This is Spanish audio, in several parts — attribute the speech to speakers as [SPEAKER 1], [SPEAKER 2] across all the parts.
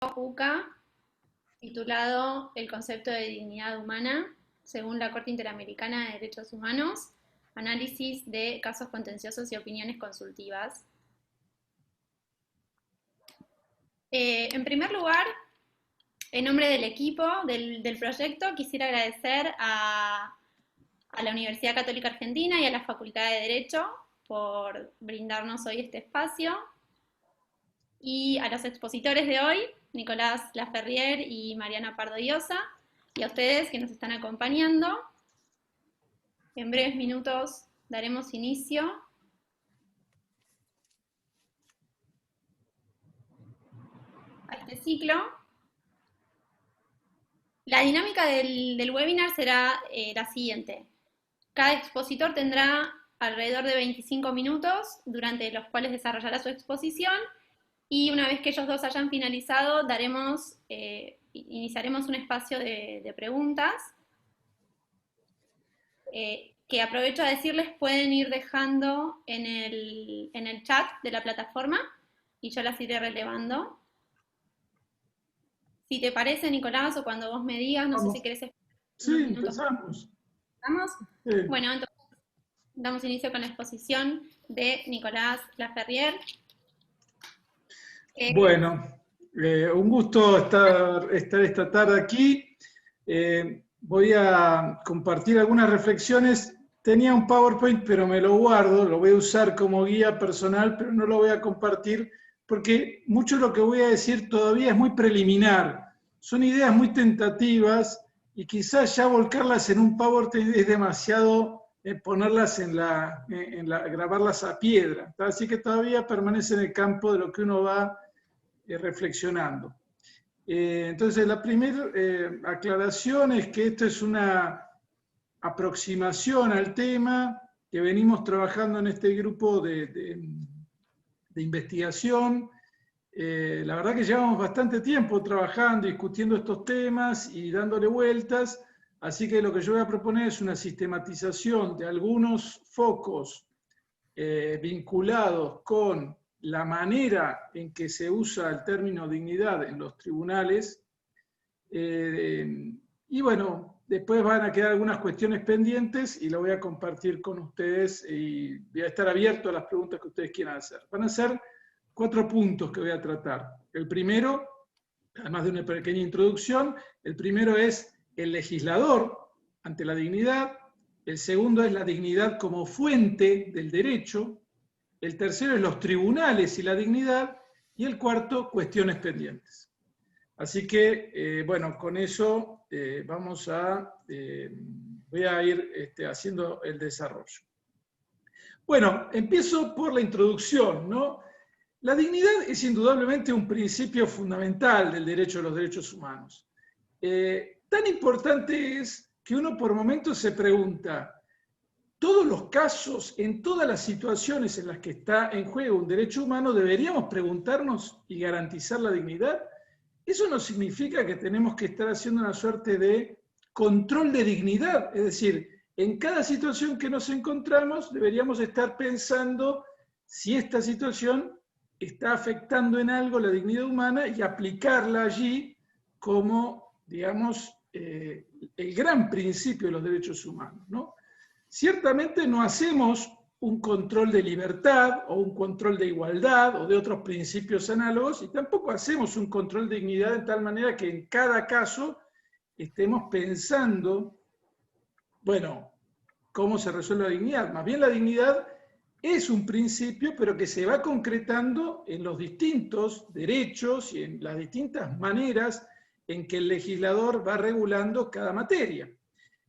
[SPEAKER 1] UCA titulado El concepto de dignidad humana según la Corte Interamericana de Derechos Humanos, análisis de casos contenciosos y opiniones consultivas. En primer lugar, en nombre del equipo del proyecto, quisiera agradecer a la Universidad Católica Argentina y a la Facultad de Derecho por brindarnos hoy este espacio, y a los expositores de hoy, Nicolás Laferrier y Mariana Pardo Llosa, y a ustedes que nos están acompañando. En breves minutos daremos inicio. A este ciclo. La dinámica del webinar será la siguiente. Cada expositor tendrá alrededor de 25 minutos, durante los cuales desarrollará su exposición, y una vez que ellos dos hayan finalizado, iniciaremos un espacio de preguntas, que aprovecho a decirles pueden ir dejando en el chat de la plataforma, y yo las iré relevando. Si te parece, Nicolás, o cuando vos me digas, no sé si querés esperar unos minutos.
[SPEAKER 2] Empezamos.
[SPEAKER 1] ¿Estamos? Bueno, entonces damos inicio con la exposición de Nicolás Laferrier.
[SPEAKER 2] Bueno, un gusto estar esta tarde aquí. Voy a compartir algunas reflexiones. Tenía un PowerPoint, pero me lo guardo, lo voy a usar como guía personal, pero no lo voy a compartir porque mucho de lo que voy a decir todavía es muy preliminar. Son ideas muy tentativas y quizás ya volcarlas en un PowerPoint es demasiado ponerlas grabarlas a piedra. Así que todavía permanece en el campo de lo que uno va reflexionando. Entonces, la primera aclaración es que esto es una aproximación al tema que venimos trabajando en este grupo de investigación. La verdad que llevamos bastante tiempo trabajando, discutiendo estos temas y dándole vueltas, así que lo que yo voy a proponer es una sistematización de algunos focos vinculados con la manera en que se usa el término dignidad en los tribunales, y bueno, después van a quedar algunas cuestiones pendientes y lo voy a compartir con ustedes y voy a estar abierto a las preguntas que ustedes quieran hacer. Van a ser 4 puntos que voy a tratar. El primero, además de una pequeña introducción, el primero es el legislador ante la dignidad, el segundo es la dignidad como fuente del derecho, el tercero es los tribunales y la dignidad, y el cuarto, cuestiones pendientes. Así que, bueno, con eso voy a ir haciendo el desarrollo. Bueno, empiezo por la introducción, ¿no? La dignidad es indudablemente un principio fundamental del derecho a los derechos humanos. Tan importante es que uno por momentos se pregunta, todos los casos, en todas las situaciones en las que está en juego un derecho humano, ¿deberíamos preguntarnos y garantizar la dignidad? Eso no significa que tenemos que estar haciendo una suerte de control de dignidad, es decir, en cada situación que nos encontramos deberíamos estar pensando si esta situación está afectando en algo la dignidad humana y aplicarla allí como, digamos, el gran principio de los derechos humanos, ¿no? Ciertamente no hacemos un control de libertad o un control de igualdad o de otros principios análogos, y tampoco hacemos un control de dignidad de tal manera que en cada caso estemos pensando, bueno, ¿cómo se resuelve la dignidad? Más bien la dignidad es un principio, pero que se va concretando en los distintos derechos y en las distintas maneras en que el legislador va regulando cada materia.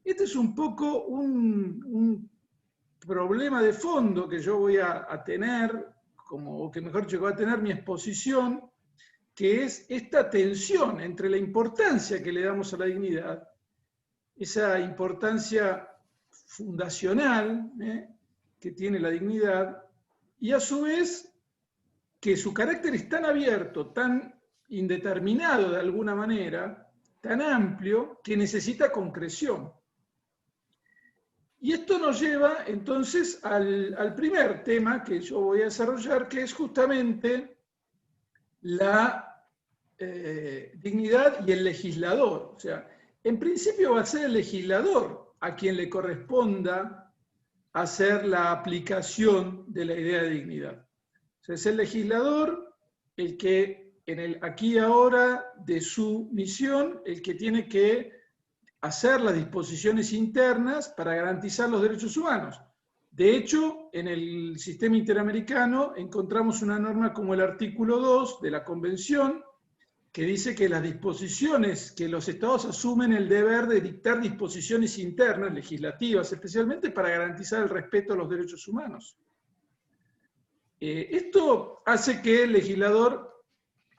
[SPEAKER 2] Este es un poco un problema de fondo que yo voy a tener, o que mejor dicho, va a tener mi exposición, que es esta tensión entre la importancia que le damos a la dignidad, esa importancia fundacional que tiene la dignidad, y a su vez que su carácter es tan abierto, tan indeterminado de alguna manera, tan amplio, que necesita concreción. Y esto nos lleva entonces al primer tema que yo voy a desarrollar, que es justamente la dignidad y el legislador. O sea, en principio va a ser el legislador a quien le corresponda hacer la aplicación de la idea de dignidad. O sea, es el legislador el que, en el aquí y ahora de su misión, el que tiene que hacer las disposiciones internas para garantizar los derechos humanos. De hecho, en el sistema interamericano encontramos una norma como el artículo 2 de la Convención, que dice que las disposiciones, que los estados asumen el deber de dictar disposiciones internas, legislativas, especialmente para garantizar el respeto a los derechos humanos. Esto hace que el legislador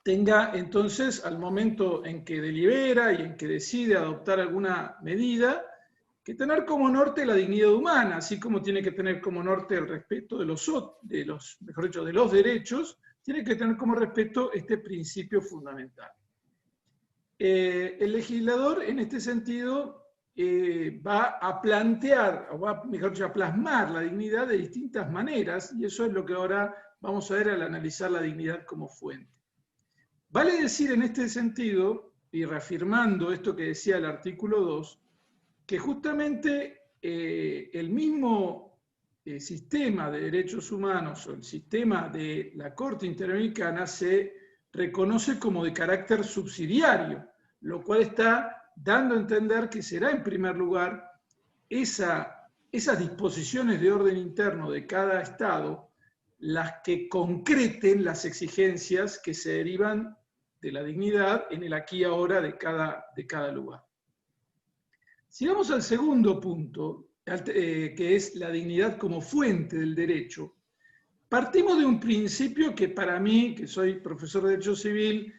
[SPEAKER 2] tenga entonces, al momento en que delibera y en que decide adoptar alguna medida, que tener como norte la dignidad humana, así como tiene que tener como norte el respeto de los derechos, tiene que tener como respeto este principio fundamental. El legislador, en este sentido, va a plantear, o va, mejor dicho, a plasmar la dignidad de distintas maneras, y eso es lo que ahora vamos a ver al analizar la dignidad como fuente. Vale decir en este sentido, y reafirmando esto que decía el artículo 2, que justamente el mismo sistema de derechos humanos o el sistema de la Corte Interamericana se reconoce como de carácter subsidiario, lo cual está dando a entender que será en primer lugar esas disposiciones de orden interno de cada Estado las que concreten las exigencias que se derivan de la dignidad en el aquí y ahora de cada lugar. Si vamos al segundo punto, que es la dignidad como fuente del derecho, partimos de un principio que para mí, que soy profesor de Derecho Civil,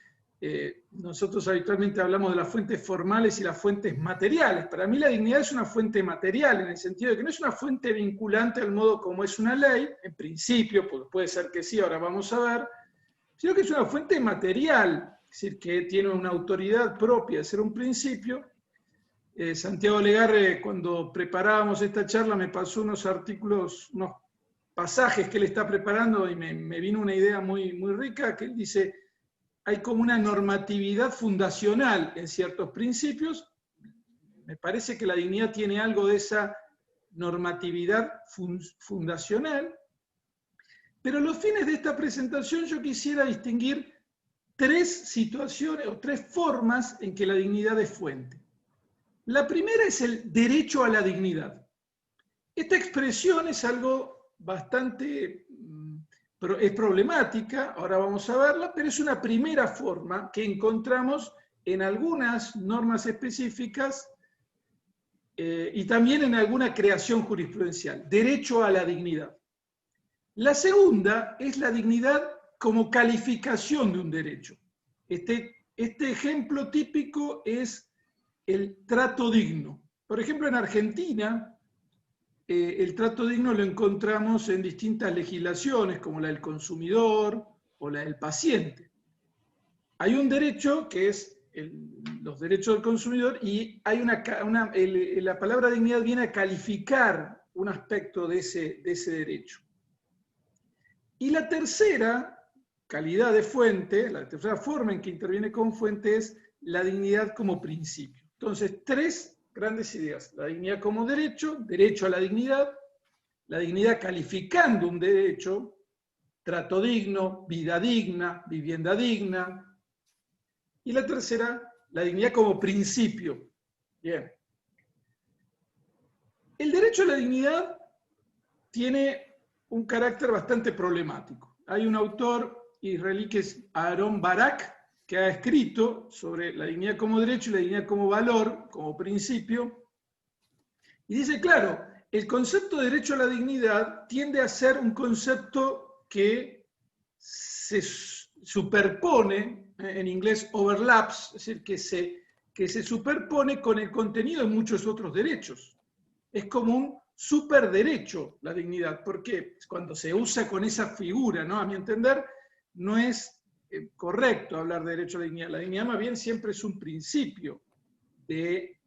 [SPEAKER 2] nosotros habitualmente hablamos de las fuentes formales y las fuentes materiales. Para mí la dignidad es una fuente material, en el sentido de que no es una fuente vinculante al modo como es una ley, en principio, pues puede ser que sí, ahora vamos a ver, sino que es una fuente material, es decir, que tiene una autoridad propia de ser un principio. Santiago Legarre, cuando preparábamos esta charla, me pasó unos artículos, unos pasajes que él está preparando y me vino una idea muy, muy rica, que él dice, hay como una normatividad fundacional en ciertos principios. Me parece que la dignidad tiene algo de esa normatividad fundacional, pero a los fines de esta presentación yo quisiera distinguir tres situaciones o tres formas en que la dignidad es fuente. La primera es el derecho a la dignidad. Esta expresión es algo bastante es problemática, ahora vamos a verla, pero es una primera forma que encontramos en algunas normas específicas y también en alguna creación jurisprudencial. Derecho a la dignidad. La segunda es la dignidad como calificación de un derecho. Este ejemplo típico es el trato digno. Por ejemplo, en Argentina, el trato digno lo encontramos en distintas legislaciones, como la del consumidor o la del paciente. Hay un derecho que es los derechos del consumidor y hay la palabra dignidad viene a calificar un aspecto de ese derecho. Y la tercera calidad de fuente, la tercera forma en que interviene como fuente es la dignidad como principio. Entonces, tres grandes ideas. La dignidad como derecho, derecho a la dignidad calificando un derecho, trato digno, vida digna, vivienda digna. Y la tercera, la dignidad como principio. Bien. El derecho a la dignidad tiene un carácter bastante problemático. Hay un autor israelí que es Aharon Barak, que ha escrito sobre la dignidad como derecho y la dignidad como valor, como principio, y dice, claro, el concepto de derecho a la dignidad tiende a ser un concepto que se superpone, en inglés overlaps, es decir, que se superpone con el contenido de muchos otros derechos. Es como un superderecho la dignidad, porque cuando se usa con esa figura, ¿no? A mi entender, no es correcto hablar de derecho a la dignidad. La dignidad más bien siempre es un principio que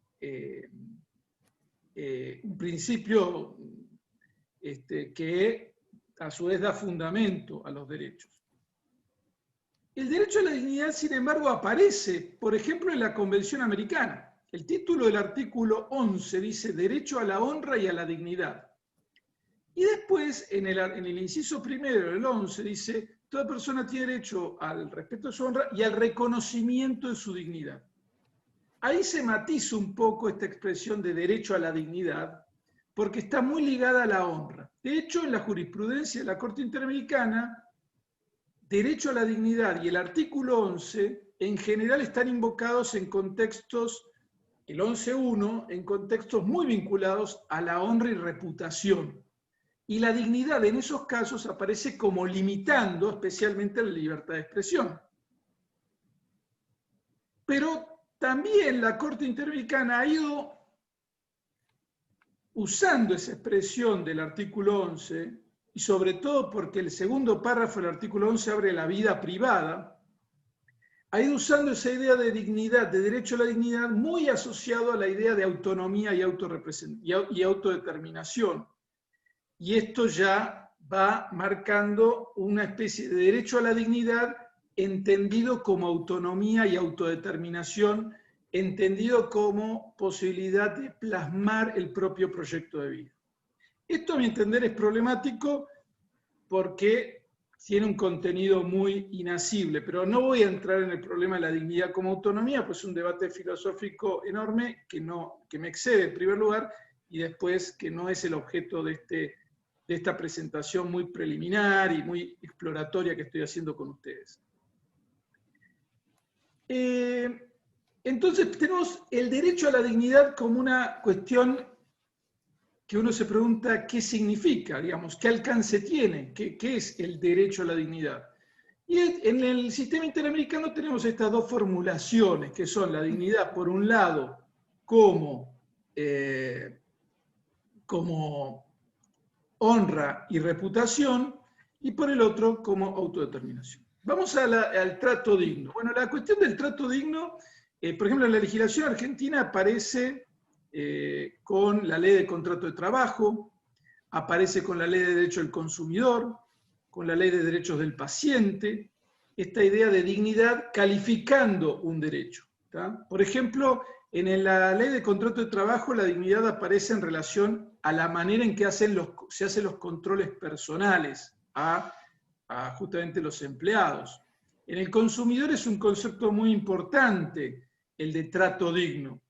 [SPEAKER 2] a su vez da fundamento a los derechos. El derecho a la dignidad, sin embargo, aparece, por ejemplo, en la Convención Americana. El título del artículo 11 dice derecho a la honra y a la dignidad. Y después, en el inciso primero del 11, dice toda persona tiene derecho al respeto de su honra y al reconocimiento de su dignidad. Ahí se matiza un poco esta expresión de derecho a la dignidad, porque está muy ligada a la honra. De hecho, en la jurisprudencia de la Corte Interamericana, derecho a la dignidad y el artículo 11 en general están invocados en contextos, el 11.1, en contextos muy vinculados a la honra y reputación. Y la dignidad en esos casos aparece como limitando especialmente la libertad de expresión. Pero también la Corte Interamericana ha ido usando esa expresión del artículo 11, y sobre todo porque el segundo párrafo del artículo 11 abre la vida privada, ha ido usando esa idea de dignidad, de derecho a la dignidad, muy asociado a la idea de autonomía y autodeterminación. Y esto ya va marcando una especie de derecho a la dignidad entendido como autonomía y autodeterminación, entendido como posibilidad de plasmar el propio proyecto de vida. Esto, a mi entender, es problemático porque tiene un contenido muy inasible, pero no voy a entrar en el problema de la dignidad como autonomía, pues es un debate filosófico enorme que me excede en primer lugar y después que no es el objeto de esta presentación muy preliminar y muy exploratoria que estoy haciendo con ustedes. Entonces tenemos el derecho a la dignidad como una cuestión que uno se pregunta qué significa, digamos, qué alcance tiene, qué es el derecho a la dignidad. Y en el sistema interamericano tenemos estas dos formulaciones, que son la dignidad, por un lado, como honra y reputación, y por el otro, como autodeterminación. Vamos al trato digno. Bueno, la cuestión del trato digno, por ejemplo, en la legislación argentina aparece con la ley de contrato de trabajo, aparece con la ley de derecho del consumidor, con la ley de derechos del paciente, esta idea de dignidad calificando un derecho. ¿tá? Por ejemplo, en la ley de contrato de trabajo la dignidad aparece en relación a la manera en que se hacen los controles personales a justamente los empleados. En el consumidor es un concepto muy importante el de trato digno.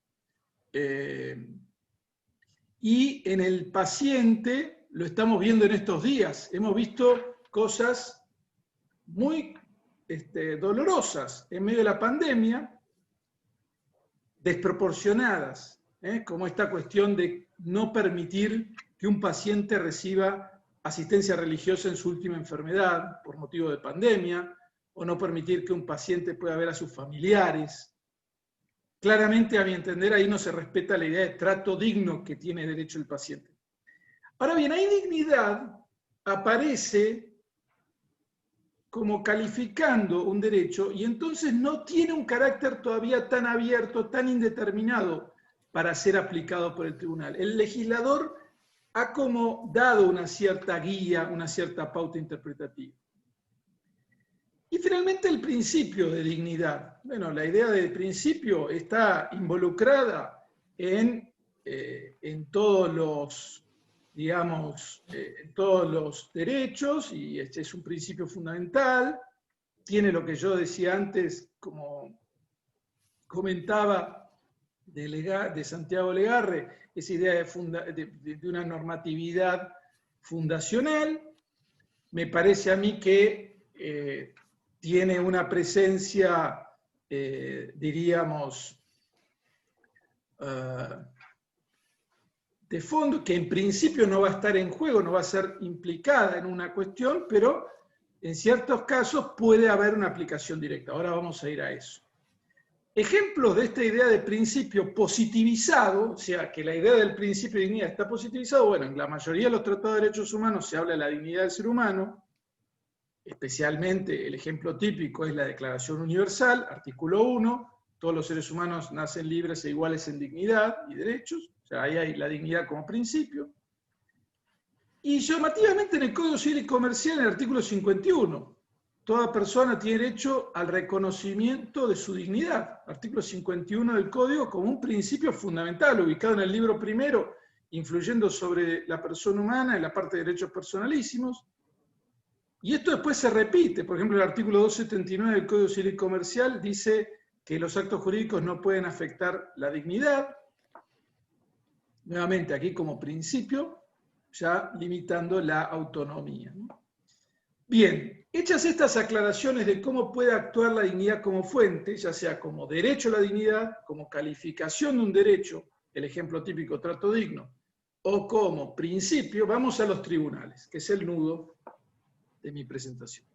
[SPEAKER 2] Y en el paciente lo estamos viendo en estos días. Hemos visto cosas muy dolorosas en medio de la pandemia, desproporcionadas, como esta cuestión de no permitir que un paciente reciba asistencia religiosa en su última enfermedad por motivo de pandemia, o no permitir que un paciente pueda ver a sus familiares. Claramente, a mi entender, ahí no se respeta la idea de trato digno que tiene derecho el paciente. Ahora bien, ahí dignidad aparece como calificando un derecho y entonces no tiene un carácter todavía tan abierto, tan indeterminado para ser aplicado por el tribunal. El legislador ha como dado una cierta guía, una cierta pauta interpretativa. Y finalmente el principio de dignidad. Bueno, la idea del principio está involucrada en todos los, digamos, en todos los derechos, y este es un principio fundamental. Tiene lo que yo decía antes, como comentaba de Santiago Legarre, esa idea de una normatividad fundacional. Me parece a mí que tiene una presencia, diríamos, de fondo, que en principio no va a estar en juego, no va a ser implicada en una cuestión, pero en ciertos casos puede haber una aplicación directa. Ahora vamos a ir a eso. Ejemplos de esta idea de principio positivizado, o sea, que la idea del principio de dignidad está positivizado, bueno, en la mayoría de los tratados de derechos humanos se habla de la dignidad del ser humano. Especialmente el ejemplo típico es la Declaración Universal, artículo 1, todos los seres humanos nacen libres e iguales en dignidad y derechos, o sea, ahí hay la dignidad como principio. Y llamativamente en el Código Civil y Comercial, en el artículo 51, toda persona tiene derecho al reconocimiento de su dignidad. Artículo 51 del Código como un principio fundamental, ubicado en el libro primero, influyendo sobre la persona humana en la parte de derechos personalísimos. Y esto después se repite. Por ejemplo, el artículo 279 del Código Civil y Comercial dice que los actos jurídicos no pueden afectar la dignidad. Nuevamente, aquí como principio, ya limitando la autonomía, ¿no? Bien, hechas estas aclaraciones de cómo puede actuar la dignidad como fuente, ya sea como derecho a la dignidad, como calificación de un derecho, el ejemplo típico trato digno, o como principio, vamos a los tribunales, que es el nudo de mi presentación.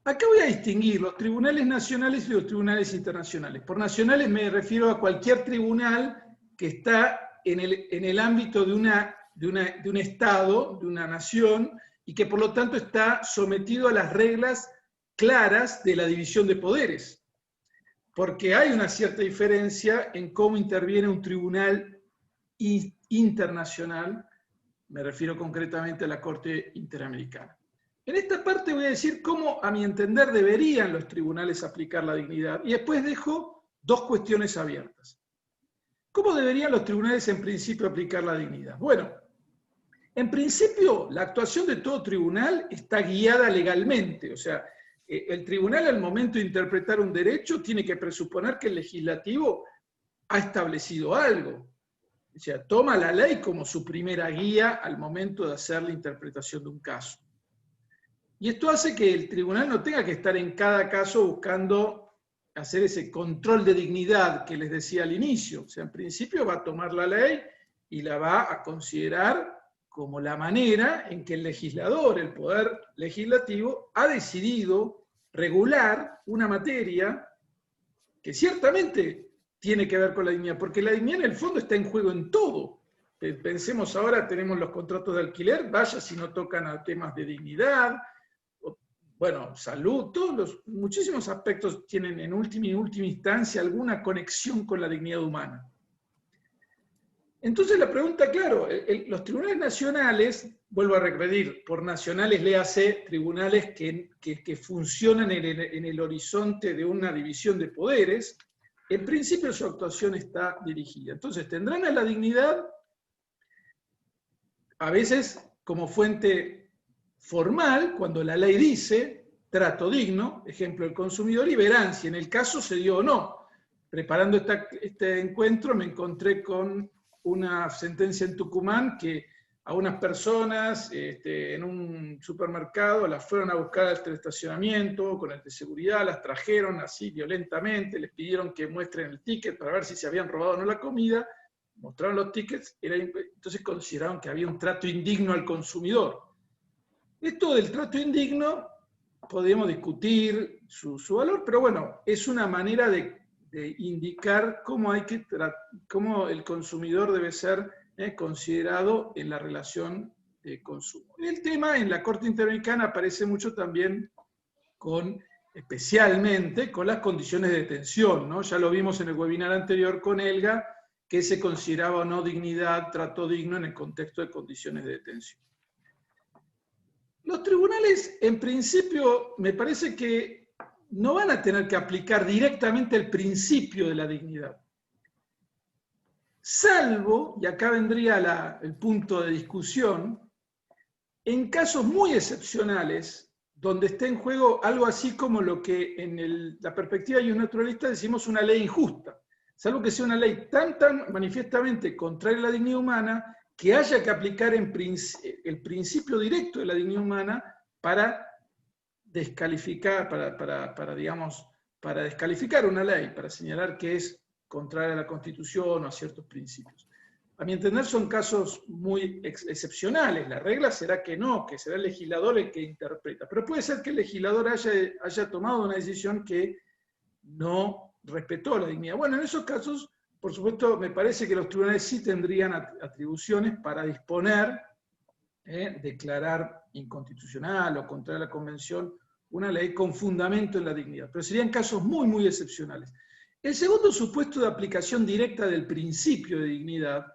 [SPEAKER 2] Acá voy a distinguir los tribunales nacionales y los tribunales internacionales. Por nacionales me refiero a cualquier tribunal que está en el ámbito de un Estado, de una nación, y que por lo tanto está sometido a las reglas claras de la división de poderes. Porque hay una cierta diferencia en cómo interviene un tribunal internacional, me refiero concretamente a la Corte Interamericana. En esta parte voy a decir cómo, a mi entender, deberían los tribunales aplicar la dignidad, y después dejo dos cuestiones abiertas. ¿Cómo deberían los tribunales en principio aplicar la dignidad? Bueno, en principio, la actuación de todo tribunal está guiada legalmente, o sea, el tribunal al momento de interpretar un derecho tiene que presuponer que el legislativo ha establecido algo, o sea, toma la ley como su primera guía al momento de hacer la interpretación de un caso. Y esto hace que el tribunal no tenga que estar en cada caso buscando hacer ese control de dignidad que les decía al inicio, o sea, en principio va a tomar la ley y la va a considerar como la manera en que el legislador, el poder legislativo, ha decidido regular una materia que ciertamente tiene que ver con la dignidad, porque la dignidad en el fondo está en juego en todo. Pensemos ahora, tenemos los contratos de alquiler, vaya si no tocan a temas de dignidad, bueno, salud, muchísimos aspectos tienen en última instancia alguna conexión con la dignidad humana. Entonces la pregunta, claro, los tribunales nacionales, vuelvo a repetir, por nacionales léase tribunales que funcionan en el horizonte de una división de poderes, en principio su actuación está dirigida. Entonces tendrán a la dignidad, a veces como fuente formal, cuando la ley dice trato digno, ejemplo el consumidor, y verán si en el caso se dio o no. Preparando este encuentro me encontré con una sentencia en Tucumán que a unas personas en un supermercado las fueron a buscar al estacionamiento con el de seguridad, las trajeron así violentamente, les pidieron que muestren el ticket para ver si se habían robado o no la comida, mostraron los tickets, entonces consideraron que había un trato indigno al consumidor. Esto del trato indigno podemos discutir su valor, pero bueno, es una manera de indicar cómo el consumidor debe ser considerado en la relación de consumo. El tema en la Corte Interamericana aparece mucho también especialmente con las condiciones de detención, ¿no? Ya lo vimos en el webinar anterior con Elga, que se consideraba o no dignidad, trato digno en el contexto de condiciones de detención. Los tribunales, en principio, me parece que no van a tener que aplicar directamente el principio de la dignidad. Salvo, y acá vendría el punto de discusión, en casos muy excepcionales, donde esté en juego algo así como lo que en la perspectiva de un naturalista decimos una ley injusta. Salvo que sea una ley tan manifiestamente contraria a la dignidad humana, que haya que aplicar el principio directo de la dignidad humana para descalificar, para descalificar una ley, para señalar que es contraria a la Constitución o a ciertos principios. A mi entender son casos muy excepcionales. La regla será que no, que será el legislador el que interpreta. Pero puede ser que el legislador haya tomado una decisión que no respetó la dignidad. Bueno, en esos casos, por supuesto, me parece que los tribunales sí tendrían atribuciones para disponer, declarar inconstitucional o contraria a la Convención una ley con fundamento en la dignidad. Pero serían casos muy, muy excepcionales. El segundo supuesto de aplicación directa del principio de dignidad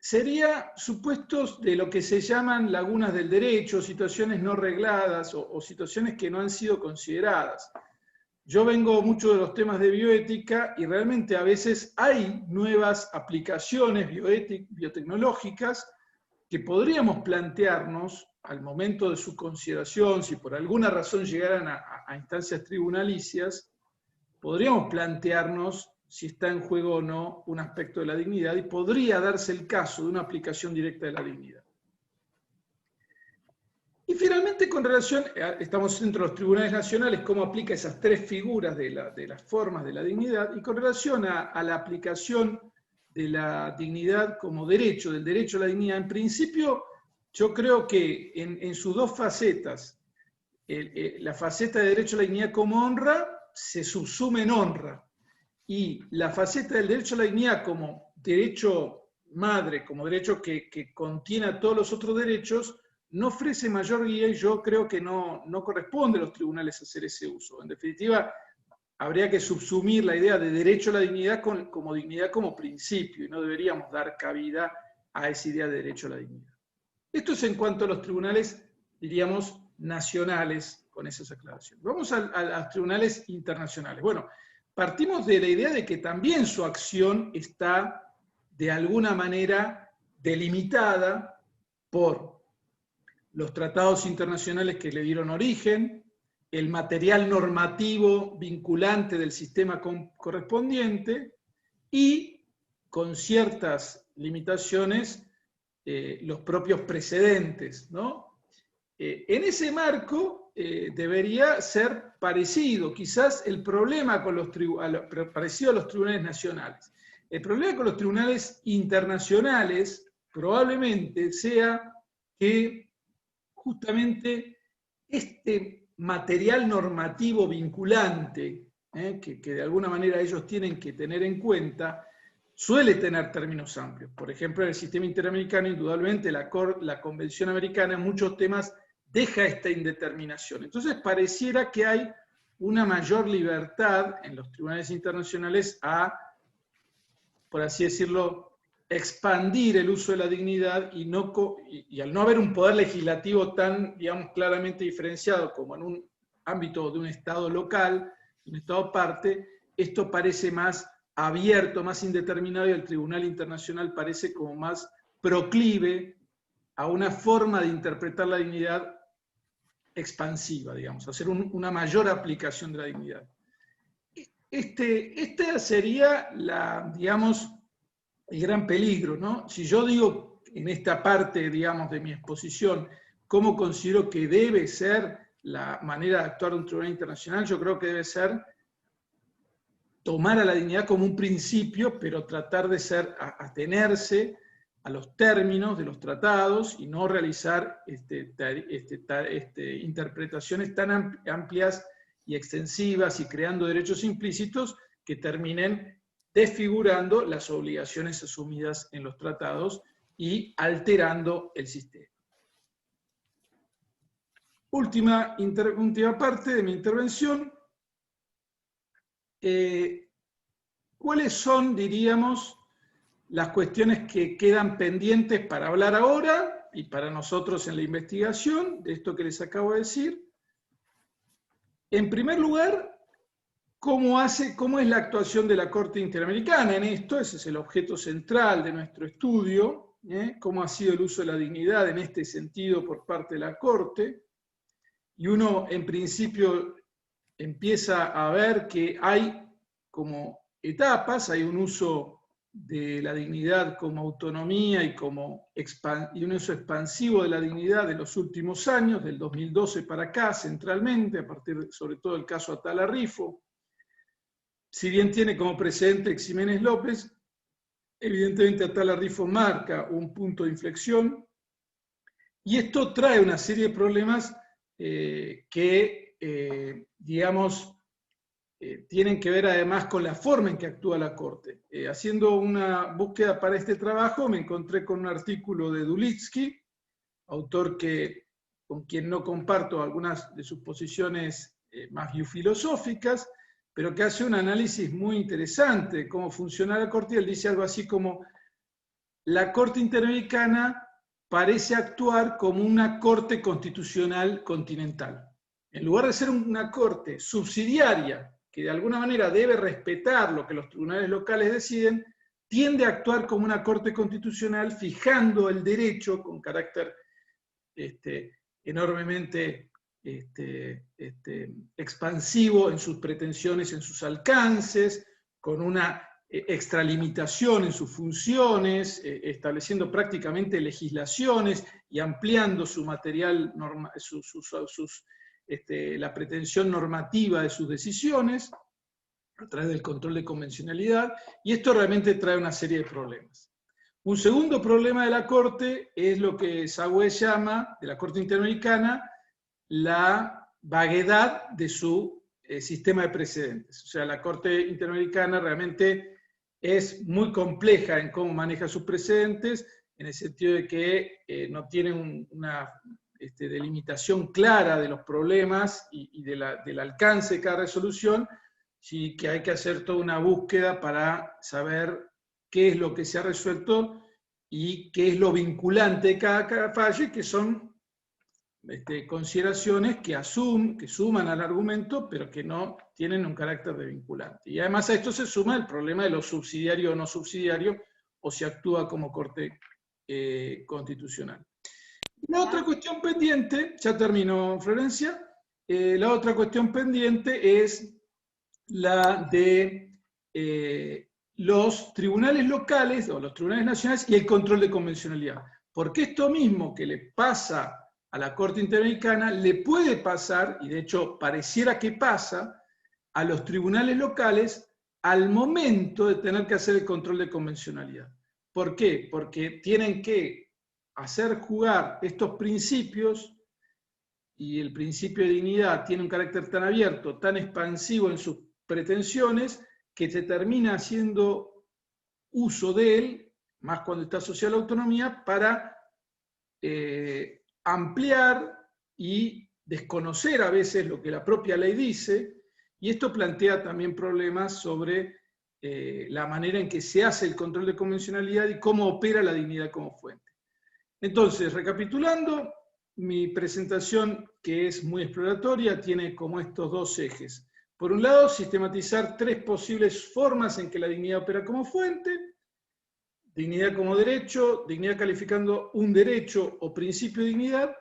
[SPEAKER 2] sería supuestos de lo que se llaman lagunas del derecho, situaciones no regladas o situaciones que no han sido consideradas. Yo vengo mucho de los temas de bioética y realmente a veces hay nuevas aplicaciones biotecnológicas que podríamos plantearnos al momento de su consideración, si por alguna razón llegaran a instancias tribunalicias, podríamos plantearnos si está en juego o no un aspecto de la dignidad y podría darse el caso de una aplicación directa de la dignidad. Y finalmente, con relación, estamos dentro de los tribunales nacionales, cómo aplica esas tres figuras de las formas de la dignidad, y con relación a la aplicación de la dignidad como derecho, del derecho a la dignidad, en principio yo creo que en sus dos facetas, la faceta de derecho a la dignidad como honra se subsume en honra, y la faceta del derecho a la dignidad como derecho madre, como derecho que contiene a todos los otros derechos, no ofrece mayor guía y yo creo que no corresponde a los tribunales hacer ese uso. En definitiva, habría que subsumir la idea de derecho a la dignidad como dignidad como principio y no deberíamos dar cabida a esa idea de derecho a la dignidad. Esto es en cuanto a los tribunales, diríamos, nacionales, con esas aclaraciones. Vamos a los tribunales internacionales. Bueno, partimos de la idea de que también su acción está de alguna manera delimitada por los tratados internacionales que le dieron origen, el material normativo vinculante del sistema correspondiente y, con ciertas limitaciones, los propios precedentes, ¿no? En ese marco debería ser parecido, quizás el problema con parecido a los tribunales nacionales. El problema con los tribunales internacionales probablemente sea que justamente este material normativo vinculante, que de alguna manera ellos tienen que tener en cuenta, suele tener términos amplios. Por ejemplo, en el sistema interamericano, indudablemente, la Convención Americana en muchos temas deja esta indeterminación. Entonces, pareciera que hay una mayor libertad en los tribunales internacionales a, por así decirlo, expandir el uso de la dignidad y al no haber un poder legislativo tan, digamos, claramente diferenciado como en un ámbito de un Estado local, un Estado parte, esto parece más abierto, más indeterminado y el Tribunal Internacional parece como más proclive a una forma de interpretar la dignidad expansiva, digamos, hacer una mayor aplicación de la dignidad. Esta sería digamos, el gran peligro, ¿no? Si yo digo en esta parte, digamos, de mi exposición, cómo considero que debe ser la manera de actuar de un tribunal internacional, yo creo que debe ser tomar a la dignidad como un principio, pero tratar de atenerse a los términos de los tratados y no realizar interpretaciones tan amplias y extensivas y creando derechos implícitos que terminen desfigurando las obligaciones asumidas en los tratados y alterando el sistema. Última parte de mi intervención. ¿Cuáles son, diríamos, las cuestiones que quedan pendientes para hablar ahora y para nosotros en la investigación de esto que les acabo de decir? En primer lugar, ¿cómo es la actuación de la Corte Interamericana en esto? Ese es el objeto central de nuestro estudio, cómo ha sido el uso de la dignidad en este sentido por parte de la Corte. Y uno, en principio, empieza a ver que hay como etapas, hay un uso de la dignidad como autonomía y un uso expansivo de la dignidad de los últimos años, del 2012 para acá, centralmente, a partir sobre todo del caso Atala Rifo. Si bien tiene como precedente Ximénez López, evidentemente Atala Rifo marca un punto de inflexión y esto trae una serie de problemas digamos, tienen que ver además con la forma en que actúa la Corte. Haciendo una búsqueda para este trabajo me encontré con un artículo de Dulitsky, autor con quien no comparto algunas de sus posiciones más biofilosóficas, pero que hace un análisis muy interesante de cómo funciona la Corte, y él dice algo así como: la Corte Interamericana parece actuar como una Corte Constitucional continental. En lugar de ser una Corte subsidiaria, que de alguna manera debe respetar lo que los tribunales locales deciden, tiende a actuar como una Corte Constitucional, fijando el derecho con carácter enormemente expansivo en sus pretensiones, en sus alcances, con una extralimitación en sus funciones, estableciendo prácticamente legislaciones y ampliando su material, la pretensión normativa de sus decisiones a través del control de convencionalidad, y esto realmente trae una serie de problemas. Un segundo problema de la Corte es lo que Sagüe llama, de la Corte Interamericana, la vaguedad de su sistema de precedentes. O sea, la Corte Interamericana realmente es muy compleja en cómo maneja sus precedentes, en el sentido de que no tiene una delimitación clara de los problemas y del alcance de cada resolución, sí que hay que hacer toda una búsqueda para saber qué es lo que se ha resuelto y qué es lo vinculante de cada fallo, que son consideraciones que suman al argumento, pero que no tienen un carácter de vinculante. Y además a esto se suma el problema de lo subsidiario o no subsidiario, o se actúa como Corte Constitucional. La otra cuestión pendiente, ya terminó Florencia, la otra cuestión pendiente es la de los tribunales locales o los tribunales nacionales y el control de convencionalidad. Porque esto mismo que le pasa a la Corte Interamericana le puede pasar, y de hecho pareciera que pasa, a los tribunales locales al momento de tener que hacer el control de convencionalidad. ¿Por qué? Porque tienen que hacer jugar estos principios, y el principio de dignidad tiene un carácter tan abierto, tan expansivo en sus pretensiones, que se termina haciendo uso de él, más cuando está asociado a la autonomía, para ampliar y desconocer a veces lo que la propia ley dice, y esto plantea también problemas sobre la manera en que se hace el control de convencionalidad y cómo opera la dignidad como fuente. Entonces, recapitulando, mi presentación, que es muy exploratoria, tiene como estos dos ejes. Por un lado, sistematizar tres posibles formas en que la dignidad opera como fuente: dignidad como derecho, dignidad calificando un derecho o principio de dignidad,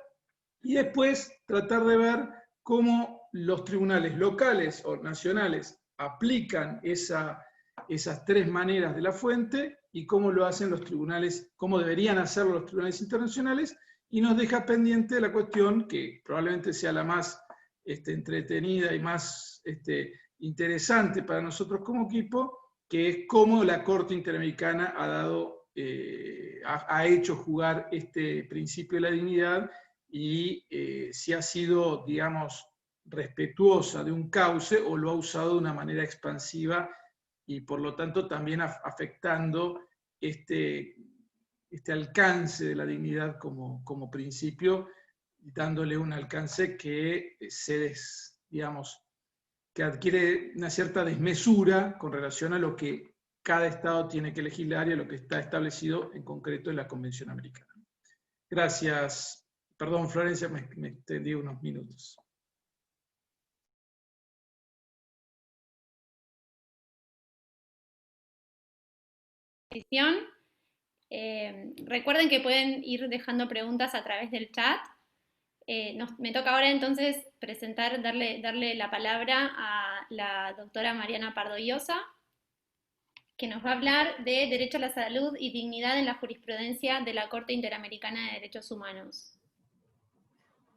[SPEAKER 2] y después tratar de ver cómo los tribunales locales o nacionales aplican esas tres maneras de la fuente y cómo lo hacen los tribunales, cómo deberían hacerlo los tribunales internacionales, y nos deja pendiente la cuestión que probablemente sea la más entretenida y más interesante para nosotros como equipo, que es cómo la Corte Interamericana ha hecho jugar este principio de la dignidad y si ha sido, digamos, respetuosa de un cauce o lo ha usado de una manera expansiva y por lo tanto también afectando este alcance de la dignidad como principio, dándole un alcance que digamos, que adquiere una cierta desmesura con relación a lo que cada Estado tiene que legislar y a lo que está establecido en concreto en la Convención Americana. Gracias. Perdón, Florencia, me extendí unos minutos.
[SPEAKER 1] Recuerden que pueden ir dejando preguntas a través del chat. Me toca ahora entonces darle la palabra a la doctora Mariana Pardo Llosa, que nos va a hablar de derecho a la salud y dignidad en la jurisprudencia de la Corte Interamericana de Derechos Humanos.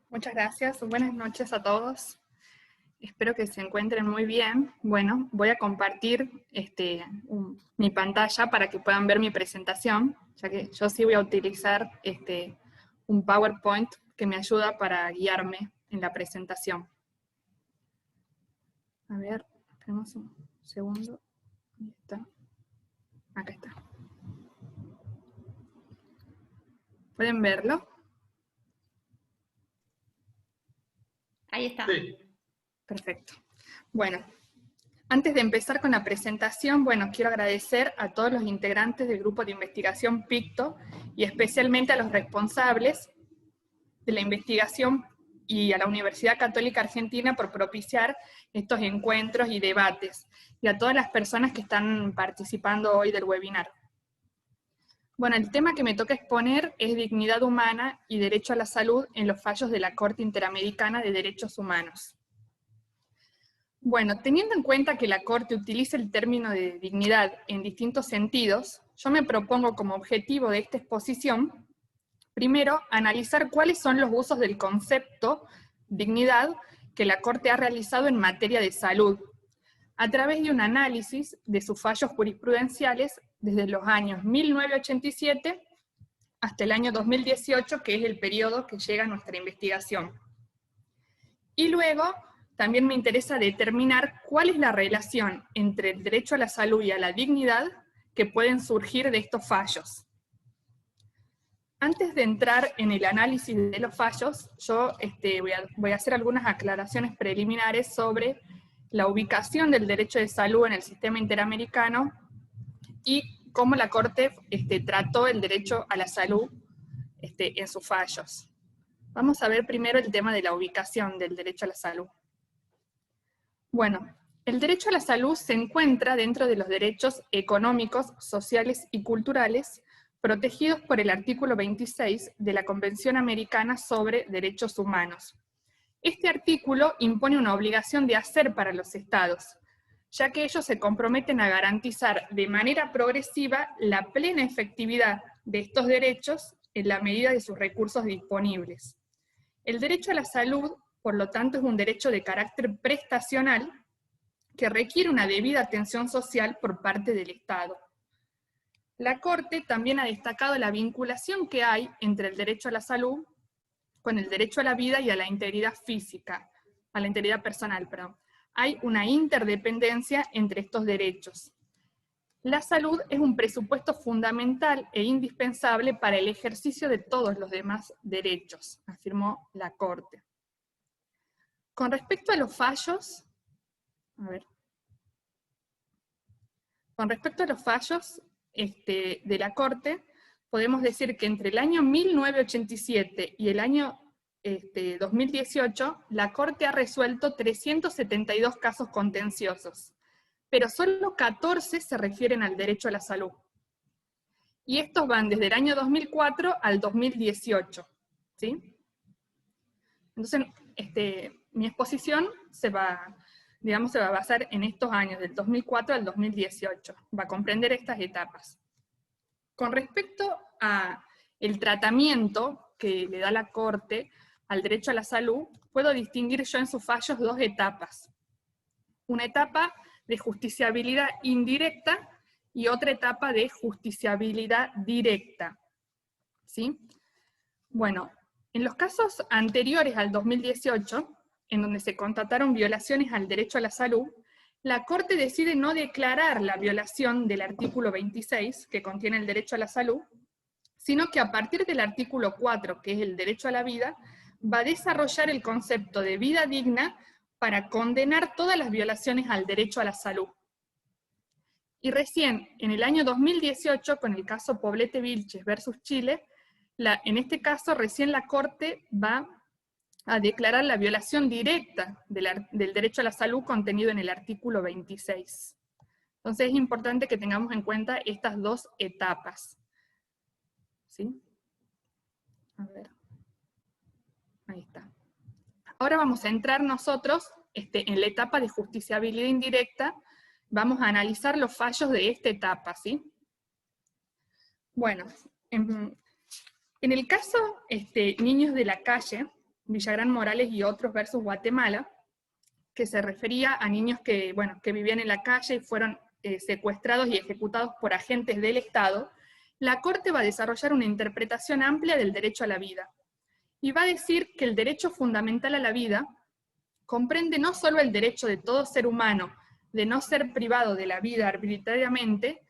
[SPEAKER 3] Muchas gracias. Buenas noches a todos. Espero que se encuentren muy bien. Bueno, voy a compartir mi pantalla para que puedan ver mi presentación, ya que yo sí voy a utilizar un PowerPoint que me ayuda para guiarme en la presentación. A ver, esperemos un segundo. ¿Dónde está? Acá está. ¿Pueden verlo?
[SPEAKER 1] Ahí está.
[SPEAKER 2] Sí.
[SPEAKER 3] Perfecto. Bueno, Antes de empezar con la presentación, bueno, quiero agradecer a todos los integrantes del grupo de investigación PICTO y especialmente a los responsables de la investigación y a la Universidad Católica Argentina por propiciar estos encuentros y debates, y a todas las personas que están participando hoy del webinar. Bueno, el tema que me toca exponer es dignidad humana y derecho a la salud en los fallos de la Corte Interamericana de Derechos Humanos. Bueno, teniendo en cuenta que la Corte utiliza el término de dignidad en distintos sentidos, yo me propongo como objetivo de esta exposición, primero, analizar cuáles son los usos del concepto dignidad que la Corte ha realizado en materia de salud, a través de un análisis de sus fallos jurisprudenciales desde los años 1987 hasta el año 2018, que es el periodo que llega a nuestra investigación. Y luego, también me interesa determinar cuál es la relación entre el derecho a la salud y a la dignidad que pueden surgir de estos fallos. Antes de entrar en el análisis de los fallos, yo voy a hacer algunas aclaraciones preliminares sobre la ubicación del derecho de salud en el sistema interamericano y cómo la Corte trató el derecho a la salud en sus fallos. Vamos a ver primero el tema de la ubicación del derecho a la salud. Bueno, el derecho a la salud se encuentra dentro de los derechos económicos, sociales y culturales protegidos por el artículo 26 de la Convención Americana sobre Derechos Humanos. Este artículo impone una obligación de hacer para los estados, ya que ellos se comprometen a garantizar de manera progresiva la plena efectividad de estos derechos en la medida de sus recursos disponibles. El derecho a la salud, por lo tanto, es un derecho de carácter prestacional que requiere una debida atención social por parte del Estado. La Corte también ha destacado la vinculación que hay entre el derecho a la salud con el derecho a la vida y a la integridad física, a la integridad personal, perdón. Hay una interdependencia entre estos derechos. La salud es un presupuesto fundamental e indispensable para el ejercicio de todos los demás derechos, afirmó la Corte. Con respecto a los fallos, de la Corte, podemos decir que entre el año 1987 y el año 2018, la Corte ha resuelto 372 casos contenciosos, pero solo 14 se refieren al derecho a la salud. Y estos van desde el año 2004 al 2018, ¿sí? Entonces, mi exposición se va a basar en estos años, del 2004 al 2018, va a comprender estas etapas. Con respecto al tratamiento que le da la Corte al derecho a la salud, puedo distinguir yo en sus fallos dos etapas. Una etapa de justiciabilidad indirecta y otra etapa de justiciabilidad directa, ¿sí? Bueno, en los casos anteriores al 2018, en donde se constataron violaciones al derecho a la salud, la Corte decide no declarar la violación del artículo 26, que contiene el derecho a la salud, sino que a partir del artículo 4, que es el derecho a la vida, va a desarrollar el concepto de vida digna para condenar todas las violaciones al derecho a la salud. Y recién, en el año 2018, con el caso Poblete Vilches versus Chile, en este caso recién la Corte va a declarar la violación directa del derecho a la salud contenido en el artículo 26. Entonces es importante que tengamos en cuenta estas dos etapas. ¿Sí? A ver. Ahí está. Ahora vamos a entrar nosotros en la etapa de justiciabilidad indirecta. Vamos a analizar los fallos de esta etapa, ¿sí? Bueno, en el caso Niños de la Calle, Villagrán Morales y otros versus Guatemala, que se refería a niños que vivían en la calle y fueron secuestrados y ejecutados por agentes del Estado, la Corte va a desarrollar una interpretación amplia del derecho a la vida. Y va a decir que el derecho fundamental a la vida comprende no solo el derecho de todo ser humano de no ser privado de la vida arbitrariamente,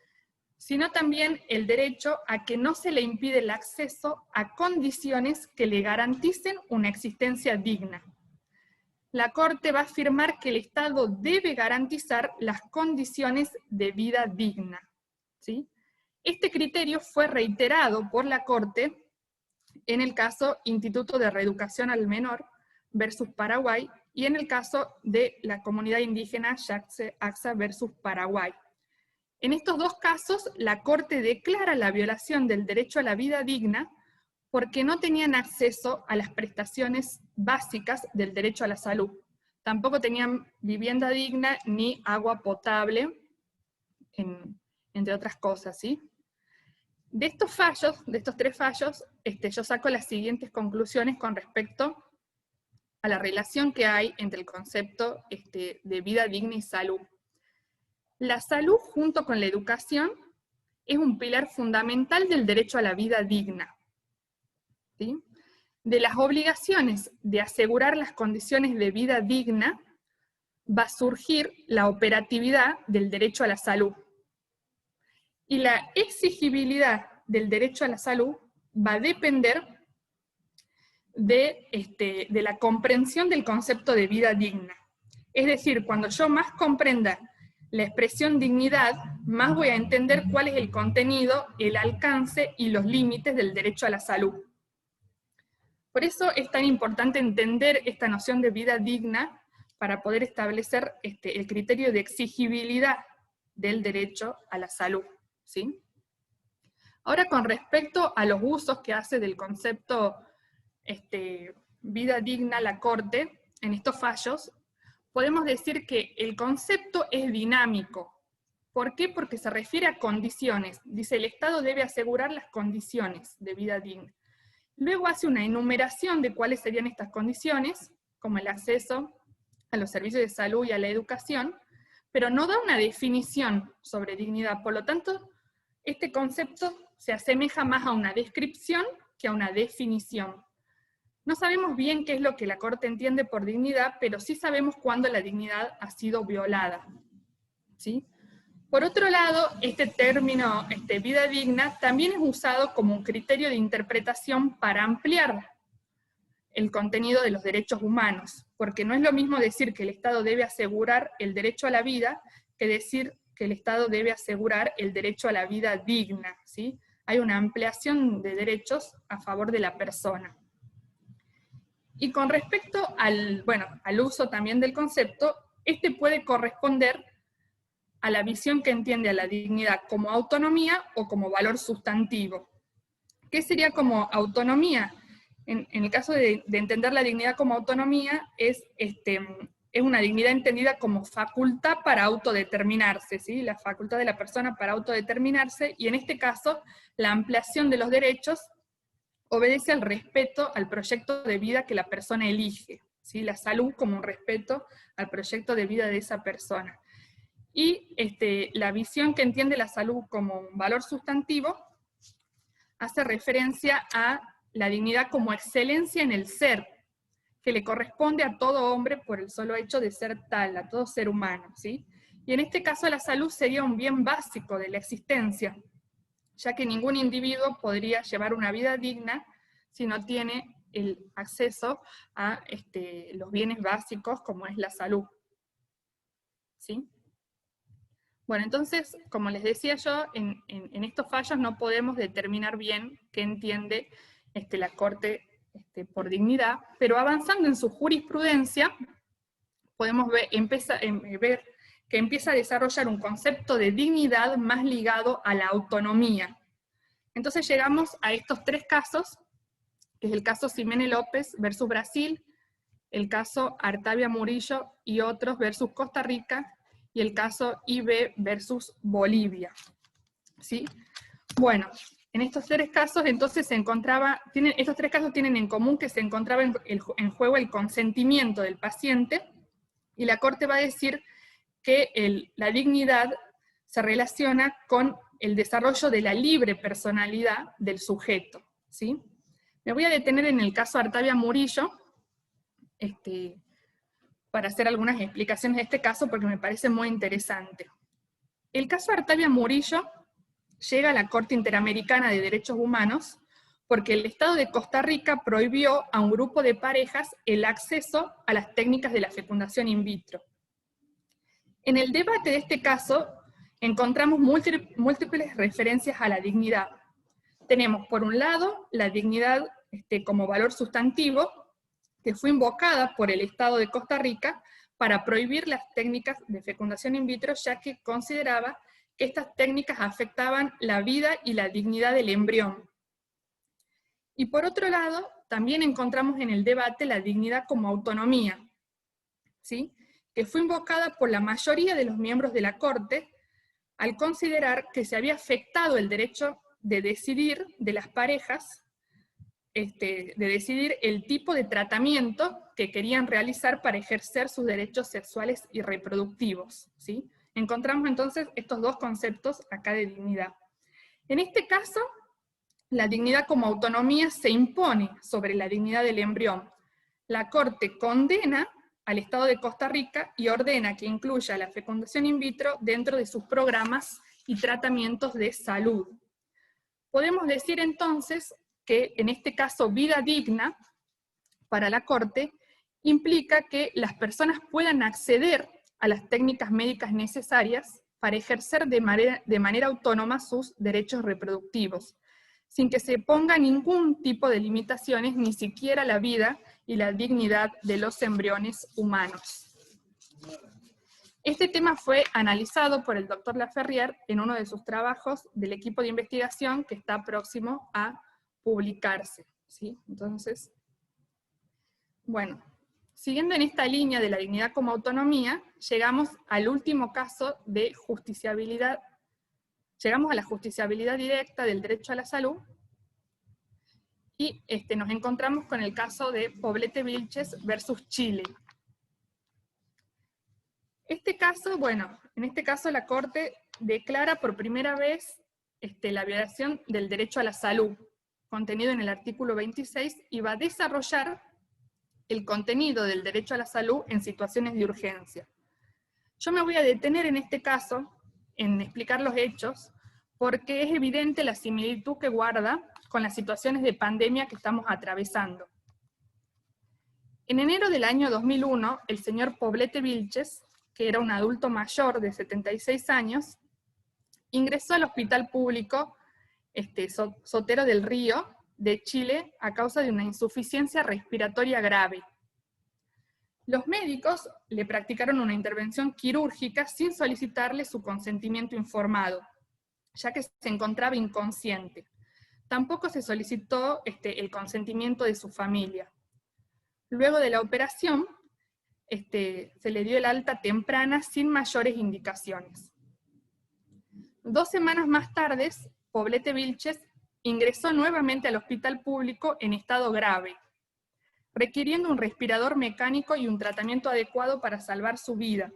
[SPEAKER 3] sino también el derecho a que no se le impide el acceso a condiciones que le garanticen una existencia digna. la Corte va a afirmar que el Estado debe garantizar las condiciones de vida digna, ¿sí? Este criterio fue reiterado por la Corte en el caso Instituto de Reeducación al Menor versus Paraguay, y en el caso de la comunidad indígena Yaxche-Axa versus Paraguay. En estos dos casos, la Corte declara la violación del derecho a la vida digna porque no tenían acceso a las prestaciones básicas del derecho a la salud. Tampoco tenían vivienda digna ni agua potable, entre otras cosas, ¿sí? De estos fallos, de estos tres fallos, yo saco las siguientes conclusiones con respecto a la relación que hay entre el concepto de vida digna y salud. La salud, junto con la educación, es un pilar fundamental del derecho a la vida digna, ¿sí? De las obligaciones de asegurar las condiciones de vida digna, va a surgir la operatividad del derecho a la salud. Y la exigibilidad del derecho a la salud va a depender de la comprensión del concepto de vida digna. Es decir, cuando yo más comprenda la expresión dignidad, más voy a entender cuál es el contenido, el alcance y los límites del derecho a la salud. Por eso es tan importante entender esta noción de vida digna para poder establecer el criterio de exigibilidad del derecho a la salud, ¿sí? Ahora, con respecto a los usos que hace del concepto vida digna la Corte, en estos fallos, podemos decir que el concepto es dinámico. ¿Por qué? Porque se refiere a condiciones. Dice, el Estado debe asegurar las condiciones de vida digna. Luego hace una enumeración de cuáles serían estas condiciones, como el acceso a los servicios de salud y a la educación, pero no da una definición sobre dignidad. Por lo tanto, este concepto se asemeja más a una descripción que a una definición. No sabemos bien qué es lo que la Corte entiende por dignidad, pero sí sabemos cuándo la dignidad ha sido violada, ¿sí? Por otro lado, este término, vida digna, también es usado como un criterio de interpretación para ampliar el contenido de los derechos humanos, porque no es lo mismo decir que el Estado debe asegurar el derecho a la vida, que decir que el Estado debe asegurar el derecho a la vida digna, ¿sí? Hay una ampliación de derechos a favor de la persona. Y con respecto al uso también del concepto, puede corresponder a la visión que entiende a la dignidad como autonomía o como valor sustantivo. ¿Qué sería como autonomía? En el caso de entender la dignidad como autonomía, es una dignidad entendida como facultad para autodeterminarse, ¿sí? La facultad de la persona para autodeterminarse, y en este caso, la ampliación de los derechos obedece al respeto al proyecto de vida que la persona elige, ¿sí? La salud como un respeto al proyecto de vida de esa persona. Y la visión que entiende la salud como un valor sustantivo hace referencia a la dignidad como excelencia en el ser, que le corresponde a todo hombre por el solo hecho de ser tal, a todo ser humano, ¿sí? Y en este caso la salud sería un bien básico de la existencia, ya que ningún individuo podría llevar una vida digna si no tiene el acceso a los bienes básicos como es la salud, ¿sí? Bueno, entonces, como les decía yo, en estos fallos no podemos determinar bien qué entiende la Corte por dignidad, pero avanzando en su jurisprudencia, podemos ver que empieza a desarrollar un concepto de dignidad más ligado a la autonomía. Entonces llegamos a estos tres casos, que es el caso Ximene López versus Brasil, el caso Artavia Murillo y otros versus Costa Rica, y el caso IB versus Bolivia, ¿sí? Bueno, en estos tres casos entonces estos tres casos tienen en común que se encontraba en juego el consentimiento del paciente, y la Corte va a decir que la dignidad se relaciona con el desarrollo de la libre personalidad del sujeto, ¿sí? Me voy a detener en el caso Artavia Murillo, para hacer algunas explicaciones de este caso porque me parece muy interesante. El caso Artavia Murillo llega a la Corte Interamericana de Derechos Humanos porque el Estado de Costa Rica prohibió a un grupo de parejas el acceso a las técnicas de la fecundación in vitro. En el debate de este caso encontramos múltiples referencias a la dignidad. Tenemos, por un lado, la dignidad como valor sustantivo, que fue invocada por el Estado de Costa Rica para prohibir las técnicas de fecundación in vitro, ya que consideraba que estas técnicas afectaban la vida y la dignidad del embrión. Y por otro lado, también encontramos en el debate la dignidad como autonomía, ¿sí?, que fue invocada por la mayoría de los miembros de la Corte al considerar que se había afectado el derecho de decidir de las parejas, de decidir el tipo de tratamiento que querían realizar para ejercer sus derechos sexuales y reproductivos, ¿sí? Encontramos entonces estos dos conceptos acá de dignidad. En este caso, la dignidad como autonomía se impone sobre la dignidad del embrión. La Corte condena al Estado de Costa Rica y ordena que incluya la fecundación in vitro dentro de sus programas y tratamientos de salud. Podemos decir entonces que en este caso vida digna para la Corte implica que las personas puedan acceder a las técnicas médicas necesarias para ejercer de manera autónoma sus derechos reproductivos, sin que se ponga ningún tipo de limitaciones, ni siquiera la vida y la dignidad de los embriones humanos. Este tema fue analizado por el doctor Laferrière en uno de sus trabajos del equipo de investigación que está próximo a publicarse, ¿sí? Entonces, bueno, siguiendo en esta línea de la dignidad como autonomía, llegamos al último caso de justiciabilidad. Llegamos a la justiciabilidad directa del derecho a la salud, y nos encontramos con el caso de Poblete Vilches versus Chile. Este caso, bueno, en este caso la Corte declara por primera vez la violación del derecho a la salud, contenido en el artículo 26, y va a desarrollar el contenido del derecho a la salud en situaciones de urgencia. Yo me voy a detener en este caso, en explicar los hechos, porque es evidente la similitud que guarda con las situaciones de pandemia que estamos atravesando. En enero del año 2001, el señor Poblete Vilches, que era un adulto mayor de 76 años, ingresó al hospital público Sotero del Río de Chile a causa de una insuficiencia respiratoria grave. Los médicos le practicaron una intervención quirúrgica sin solicitarle su consentimiento informado, ya que se encontraba inconsciente. Tampoco se solicitó el consentimiento de su familia. Luego de la operación, se le dio el alta temprana sin mayores indicaciones. 2 semanas más tarde, Poblete Vilches ingresó nuevamente al hospital público en estado grave, requiriendo un respirador mecánico y un tratamiento adecuado para salvar su vida.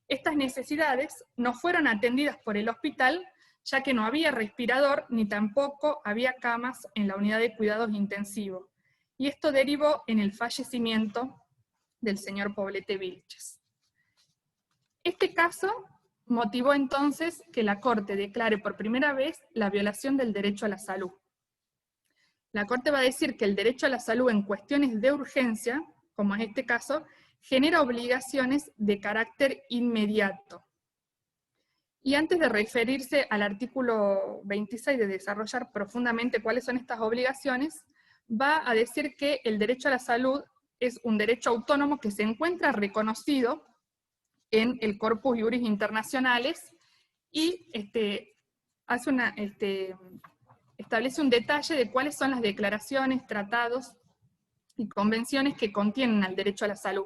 [SPEAKER 3] Estas necesidades no fueron atendidas por el hospital, ya que no había respirador ni tampoco había camas en la unidad de cuidados intensivos, y esto derivó en el fallecimiento del señor Poblete Vilches. Este caso motivó entonces que la Corte declare por primera vez la violación del derecho a la salud. La Corte va a decir que el derecho a la salud en cuestiones de urgencia, como es este caso, genera obligaciones de carácter inmediato. Y antes de referirse al artículo 26 de desarrollar profundamente cuáles son estas obligaciones, va a decir que el derecho a la salud es un derecho autónomo que se encuentra reconocido en el Corpus Juris Internacionales y establece un detalle de cuáles son las declaraciones, tratados y convenciones que contienen al derecho a la salud.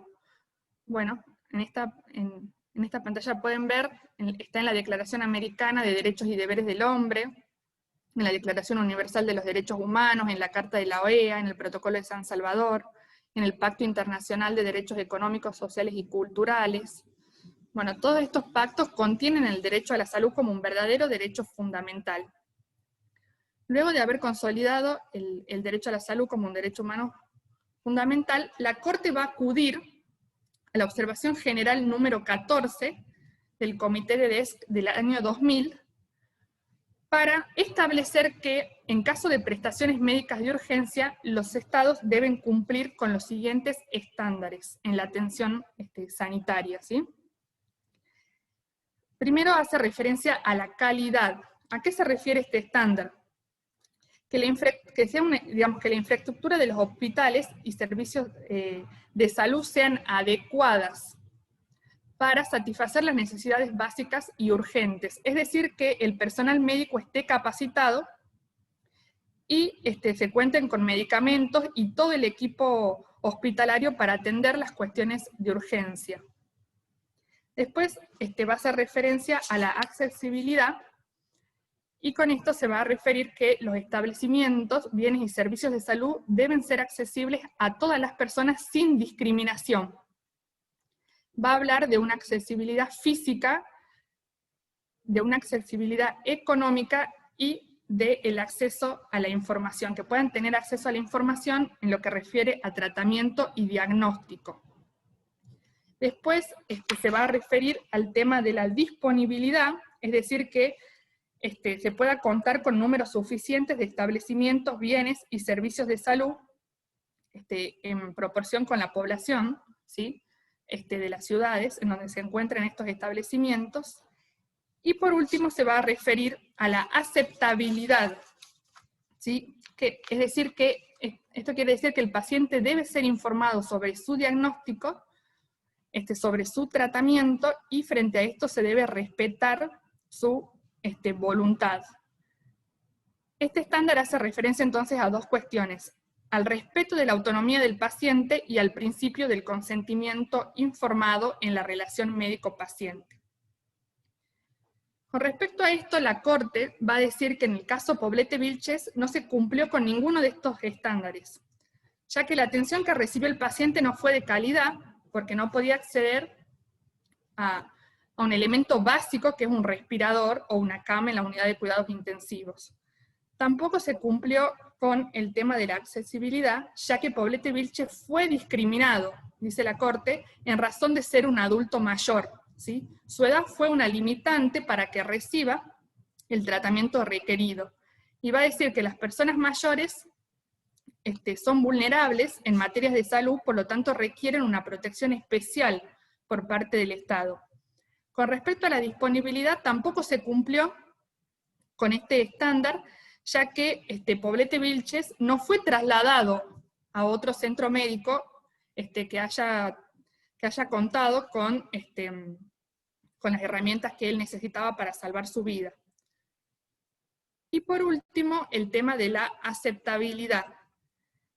[SPEAKER 3] Bueno, en esta pantalla pueden ver, está en la Declaración Americana de Derechos y Deberes del Hombre, en la Declaración Universal de los Derechos Humanos, en la Carta de la OEA, en el Protocolo de San Salvador, en el Pacto Internacional de Derechos Económicos, Sociales y Culturales. Bueno, todos estos pactos contienen el derecho a la salud como un verdadero derecho fundamental. Luego de haber consolidado el derecho a la salud como un derecho humano fundamental, la Corte va a acudir a la observación general número 14 del Comité de DESC del año 2000 para establecer que en caso de prestaciones médicas de urgencia, los estados deben cumplir con los siguientes estándares en la atención sanitaria, ¿sí? Primero hace referencia a la calidad. ¿A qué se refiere este estándar? Que la infraestructura de los hospitales y servicios de salud sean adecuadas para satisfacer las necesidades básicas y urgentes. Es decir, que el personal médico esté capacitado y se cuenten con medicamentos y todo el equipo hospitalario para atender las cuestiones de urgencia. Después va a hacer referencia a la accesibilidad, y con esto se va a referir que los establecimientos, bienes y servicios de salud deben ser accesibles a todas las personas sin discriminación. Va a hablar de una accesibilidad física, de una accesibilidad económica y del acceso a la información, que puedan tener acceso a la información en lo que refiere a tratamiento y diagnóstico. Después se va a referir al tema de la disponibilidad, es decir que se pueda contar con números suficientes de establecimientos, bienes y servicios de salud en proporción con la población, ¿sí? De las ciudades en donde se encuentran estos establecimientos. Y por último se va a referir a la aceptabilidad, ¿sí? Es decir que esto quiere decir que el paciente debe ser informado sobre su diagnóstico, sobre su tratamiento, y frente a esto se debe respetar su voluntad. Este estándar hace referencia entonces a dos cuestiones: al respeto de la autonomía del paciente y al principio del consentimiento informado en la relación médico-paciente. Con respecto a esto, la Corte va a decir que en el caso Poblete-Vilches no se cumplió con ninguno de estos estándares, ya que la atención que recibió el paciente no fue de calidad, porque no podía acceder a un elemento básico que es un respirador o una cama en la unidad de cuidados intensivos. Tampoco se cumplió con el tema de la accesibilidad, ya que Poblete-Vilches fue discriminado, dice la Corte, en razón de ser un adulto mayor, ¿sí? Su edad fue una limitante para que reciba el tratamiento requerido. Y va a decir que las personas mayores son vulnerables en materias de salud, por lo tanto requieren una protección especial por parte del Estado. Con respecto a la disponibilidad, tampoco se cumplió con este estándar, ya que Poblete-Vilches no fue trasladado a otro centro médico que haya contado con las herramientas que él necesitaba para salvar su vida. Y por último, el tema de la aceptabilidad.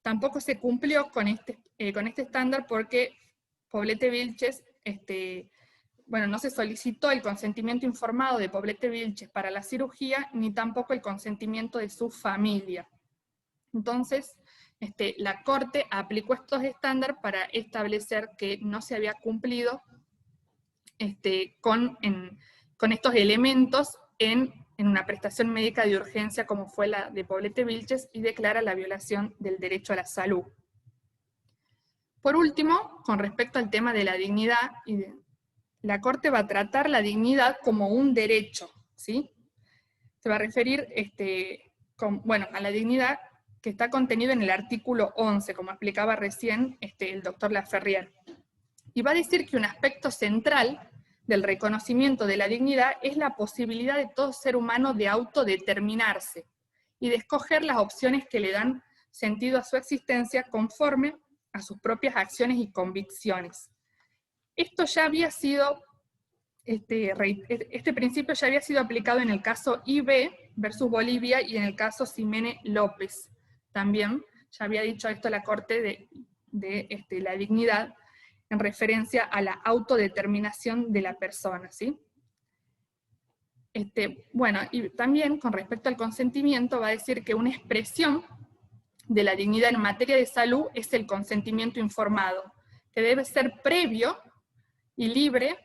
[SPEAKER 3] Tampoco se cumplió con este estándar porque Poblete-Vilches, no se solicitó el consentimiento informado de Poblete-Vilches para la cirugía, ni tampoco el consentimiento de su familia. Entonces, la Corte aplicó estos estándares para establecer que no se había cumplido con estos elementos en una prestación médica de urgencia como fue la de Poblete-Vilches, y declara la violación del derecho a la salud. Por último, con respecto al tema de la dignidad, la Corte va a tratar la dignidad como un derecho, ¿sí? Se va a referir a la dignidad que está contenido en el artículo 11, como explicaba recién el doctor Laferrière. Y va a decir que un aspecto central del reconocimiento de la dignidad es la posibilidad de todo ser humano de autodeterminarse y de escoger las opciones que le dan sentido a su existencia conforme a sus propias acciones y convicciones. Esto ya había sido, este principio ya había sido aplicado en el caso IB versus Bolivia y en el caso Ximene López. También ya había dicho esto la Corte de la dignidad en referencia a la autodeterminación de la persona, ¿sí? Y también con respecto al consentimiento va a decir que una expresión de la dignidad en materia de salud es el consentimiento informado, que debe ser previo y libre,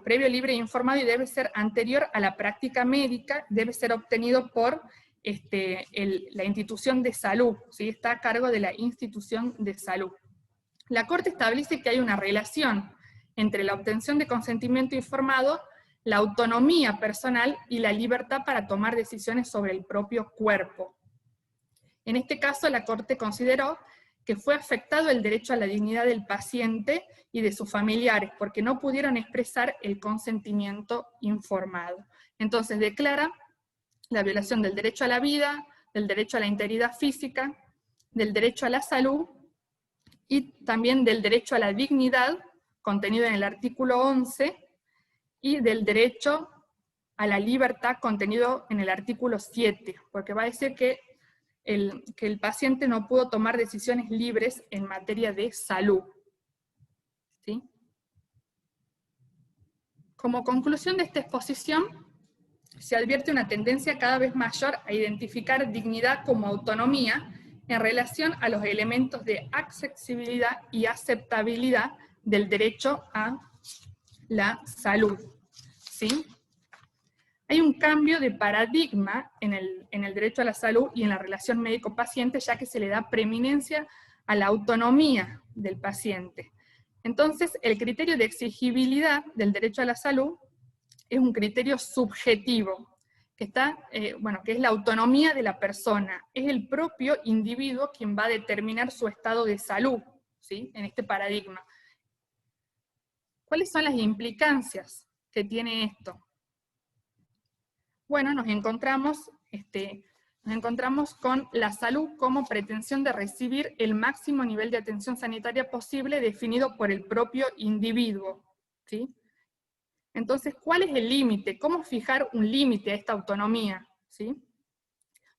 [SPEAKER 3] previo, libre e informado, y debe ser anterior a la práctica médica, debe ser obtenido por la institución de salud, ¿sí? Está a cargo de la institución de salud. La Corte establece que hay una relación entre la obtención de consentimiento informado, la autonomía personal y la libertad para tomar decisiones sobre el propio cuerpo. En este caso, la Corte consideró que fue afectado el derecho a la dignidad del paciente y de sus familiares, porque no pudieron expresar el consentimiento informado. Entonces declara la violación del derecho a la vida, del derecho a la integridad física, del derecho a la salud, y también del derecho a la dignidad, contenido en el artículo 11, y del derecho a la libertad, contenido en el artículo 7, porque va a decir que el paciente no pudo tomar decisiones libres en materia de salud. ¿Sí? Como conclusión de esta exposición, se advierte una tendencia cada vez mayor a identificar dignidad como autonomía en relación a los elementos de accesibilidad y aceptabilidad del derecho a la salud. ¿Sí? Hay un cambio de paradigma en el derecho a la salud y en la relación médico-paciente, ya que se le da preeminencia a la autonomía del paciente. Entonces, el criterio de exigibilidad del derecho a la salud es un criterio subjetivo, que es la autonomía de la persona. Es el propio individuo quien va a determinar su estado de salud, ¿sí? En este paradigma. ¿Cuáles son las implicancias que tiene esto? Bueno, nos encontramos con la salud como pretensión de recibir el máximo nivel de atención sanitaria posible definido por el propio individuo, ¿sí? Entonces, ¿cuál es el límite? ¿Cómo fijar un límite a esta autonomía? ¿Sí?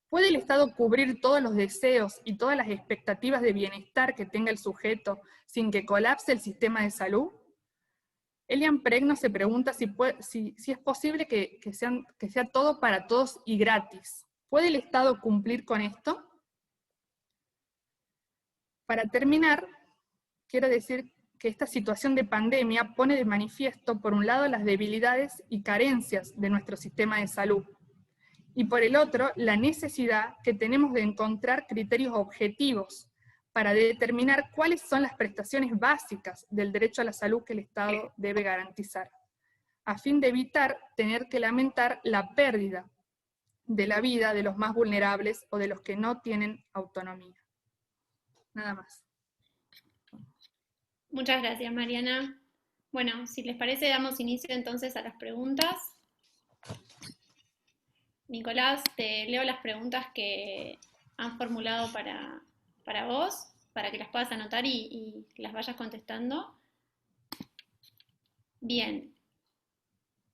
[SPEAKER 3] ¿Puede el Estado cubrir todos los deseos y todas las expectativas de bienestar que tenga el sujeto sin que colapse el sistema de salud? Elian Pregno se pregunta si es posible que sea todo para todos y gratis. ¿Puede el Estado cumplir con esto? Para terminar, quiero decir que esta situación de pandemia pone de manifiesto, por un lado, las debilidades y carencias de nuestro sistema de salud, y por el otro, la necesidad que tenemos de encontrar criterios objetivos para determinar cuáles son las prestaciones básicas del derecho a la salud que el Estado debe garantizar, a fin de evitar tener que lamentar la pérdida de la vida de los más vulnerables o de los que no tienen autonomía. Nada más.
[SPEAKER 1] Muchas gracias, Mariana. Bueno, si les parece, damos inicio entonces a las preguntas. Nicolás, te leo las preguntas que han formulado para vos, para que las puedas anotar y las vayas contestando. Bien.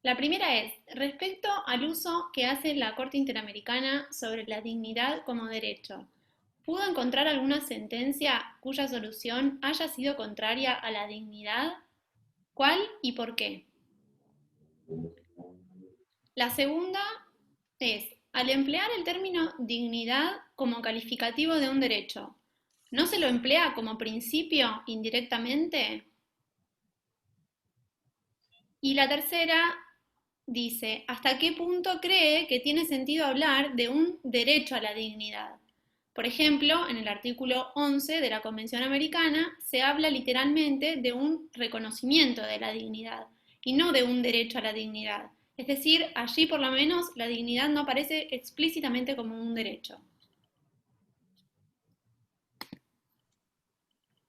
[SPEAKER 1] La primera es, respecto al uso que hace la Corte Interamericana sobre la dignidad como derecho, ¿pudo encontrar alguna sentencia cuya solución haya sido contraria a la dignidad? ¿Cuál y por qué? La segunda es, al emplear el término dignidad como calificativo de un derecho, ¿no se lo emplea como principio indirectamente? Y la tercera dice, ¿hasta qué punto cree que tiene sentido hablar de un derecho a la dignidad? Por ejemplo, en el artículo 11 de la Convención Americana se habla literalmente de un reconocimiento de la dignidad y no de un derecho a la dignidad. Es decir, allí por lo menos la dignidad no aparece explícitamente como un derecho.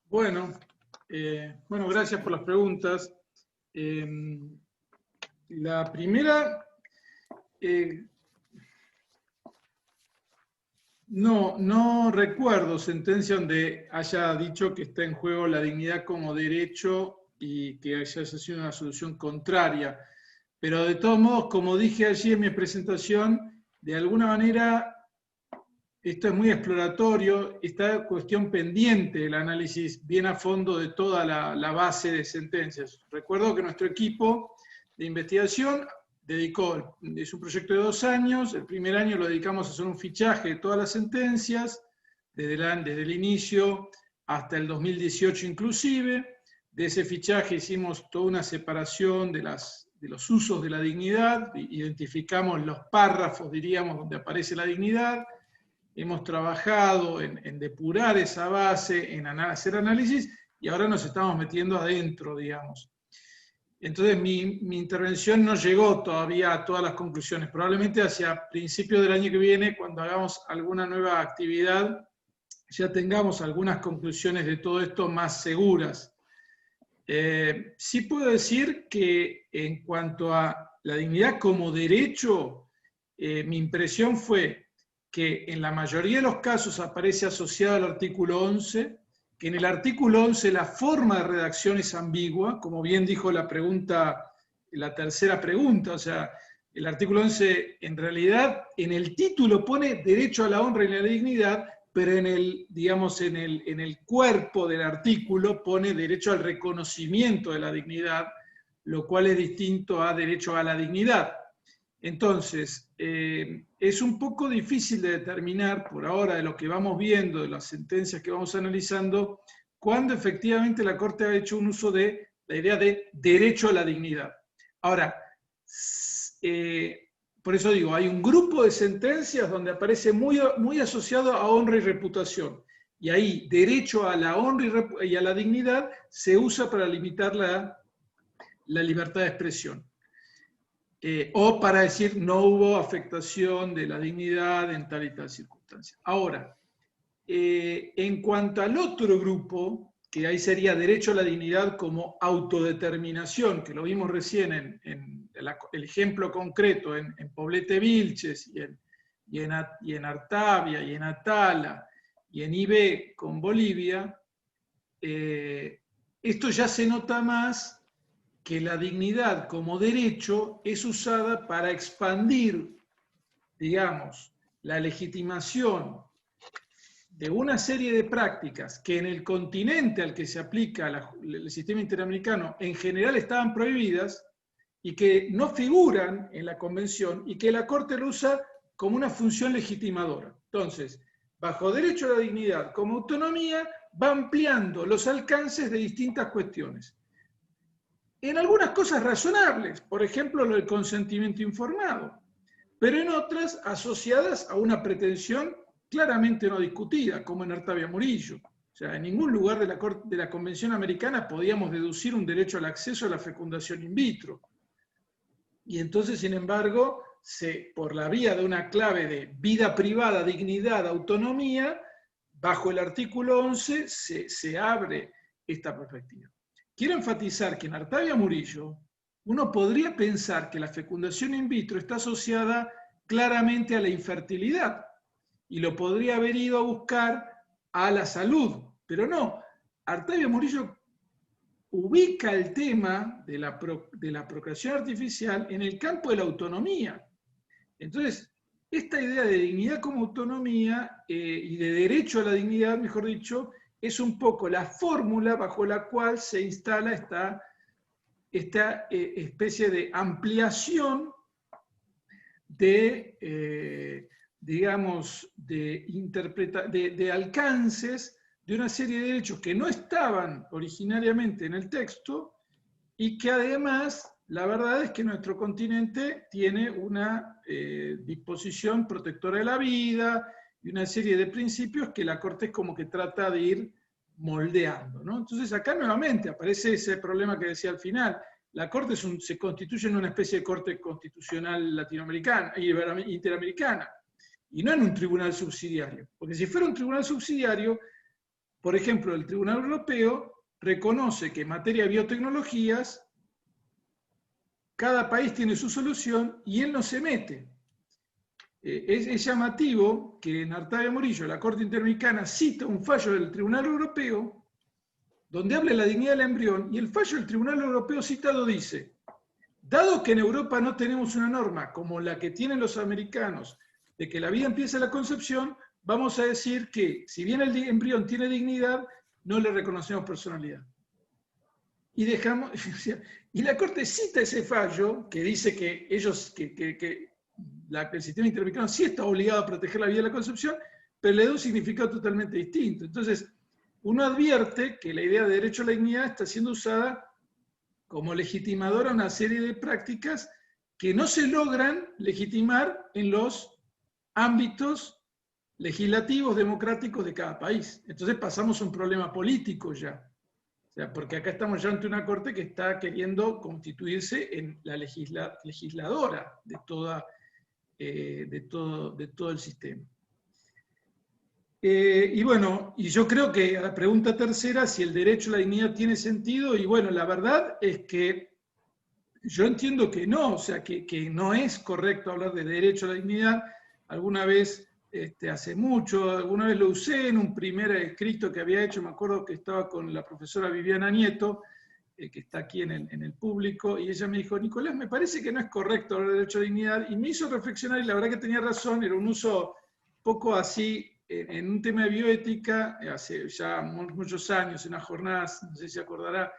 [SPEAKER 2] Bueno, gracias por las preguntas. La primera, no recuerdo sentencia donde haya dicho que está en juego la dignidad como derecho y que haya sido una solución contraria. Pero de todos modos, como dije allí en mi presentación, de alguna manera esto es muy exploratorio, esta cuestión pendiente, el análisis bien a fondo de toda la base de sentencias. Recuerdo que nuestro equipo de investigación es un proyecto de 2 años, el primer año lo dedicamos a hacer un fichaje de todas las sentencias, desde el inicio hasta el 2018 inclusive. De ese fichaje hicimos toda una separación de los usos de la dignidad, identificamos los párrafos, diríamos, donde aparece la dignidad. Hemos trabajado en depurar esa base, en hacer análisis, y ahora nos estamos metiendo adentro, digamos. Entonces mi intervención no llegó todavía a todas las conclusiones. Probablemente hacia principios del año que viene, cuando hagamos alguna nueva actividad, ya tengamos algunas conclusiones de todo esto más seguras. Sí puedo decir que en cuanto a la dignidad como derecho, mi impresión fue que en la mayoría de los casos aparece asociado al artículo 11, que en el artículo 11 la forma de redacción es ambigua, como bien dijo la tercera pregunta, o sea, el artículo 11 en realidad en el título pone derecho a la honra y la dignidad, pero en el, digamos, en el cuerpo del artículo pone derecho al reconocimiento de la dignidad, lo cual es distinto a derecho a la dignidad. Entonces, es un poco difícil de determinar, por ahora, de lo que vamos viendo, de las sentencias que vamos analizando, cuándo efectivamente la Corte ha hecho un uso de la idea de derecho a la dignidad. Ahora, por eso digo, hay un grupo de sentencias donde aparece muy asociado a honra y reputación. Y ahí, derecho a la honra y a la dignidad se usa para limitar la libertad de expresión. O para decir no hubo afectación de la dignidad en tal y tal circunstancia. Ahora, en cuanto al otro grupo, que ahí sería derecho a la dignidad como autodeterminación, que lo vimos recién en el ejemplo concreto en Poblete Vilches y en Artavia y en Atala y en IB con Bolivia, esto ya se nota más que la dignidad como derecho es usada para expandir, digamos, la legitimación de una serie de prácticas que en el continente al que se aplica el sistema interamericano en general estaban prohibidas y que no figuran en la Convención y que la Corte lo usa como una función legitimadora. Entonces, bajo derecho a la dignidad como autonomía, va ampliando los alcances de distintas cuestiones. En algunas cosas razonables, por ejemplo, lo del consentimiento informado, pero en otras asociadas a una pretensión claramente no discutida, como en Artavia Murillo. O sea, en ningún lugar de la Convención Americana podíamos deducir un derecho al acceso a la fecundación in vitro. Y entonces, sin embargo, por la vía de una clave de vida privada, dignidad, autonomía, bajo el artículo 11 se abre esta perspectiva. Quiero enfatizar que en Artavia Murillo uno podría pensar que la fecundación in vitro está asociada claramente a la infertilidad y lo podría haber ido a buscar a la salud, pero no. Artavia Murillo ubica el tema de la procreación artificial en el campo de la autonomía. Entonces, esta idea de dignidad como autonomía y de derecho a la dignidad, mejor dicho, es un poco la fórmula bajo la cual se instala esta especie de ampliación de, digamos, de alcances de una serie de derechos que no estaban originariamente en el texto y que además, la verdad es que nuestro continente tiene una disposición protectora de la vida y una serie de principios que la Corte es como que trata de ir moldeando, ¿no? Entonces acá nuevamente aparece ese problema que decía al final. La Corte se constituye en una especie de Corte constitucional latinoamericana, interamericana, y no en un tribunal subsidiario. Porque si fuera un tribunal subsidiario, por ejemplo, el Tribunal Europeo reconoce que en materia de biotecnologías cada país tiene su solución y él no se mete. Es llamativo que en Artavia Murillo la Corte Interamericana cita un fallo del Tribunal Europeo donde habla de la dignidad del embrión y el fallo del Tribunal Europeo citado dice: dado que en Europa no tenemos una norma como la que tienen los americanos de que la vida empieza a la concepción, vamos a decir que si bien el embrión tiene dignidad, no le reconocemos personalidad. Y dejamos, y la Corte cita ese fallo que dice que el sistema interamericano sí está obligado a proteger la vida de la concepción, pero le da un significado totalmente distinto. Entonces, uno advierte que la idea de derecho a la dignidad está siendo usada como legitimadora a una serie de prácticas que no se logran legitimar en los ámbitos legislativos democráticos de cada país. Entonces pasamos a un problema político ya. sea, porque acá estamos ya ante una corte que está queriendo constituirse en la legisladora de todo el sistema. Y bueno, y yo creo que a la pregunta tercera, si el derecho a la dignidad tiene sentido, y bueno, la verdad es que yo entiendo que no, o sea, que no es correcto hablar de derecho a la dignidad. Alguna vez, hace mucho, alguna vez lo usé en un primer escrito que había hecho, me acuerdo que estaba con la profesora Viviana Nieto, que está aquí en el público, y ella me dijo, Nicolás, me parece que no es correcto hablar de derecho a la dignidad, y me hizo reflexionar, y la verdad que tenía razón, era un uso poco así, en un tema de bioética, hace ya muchos años, en unas jornadas, no sé si se acordará,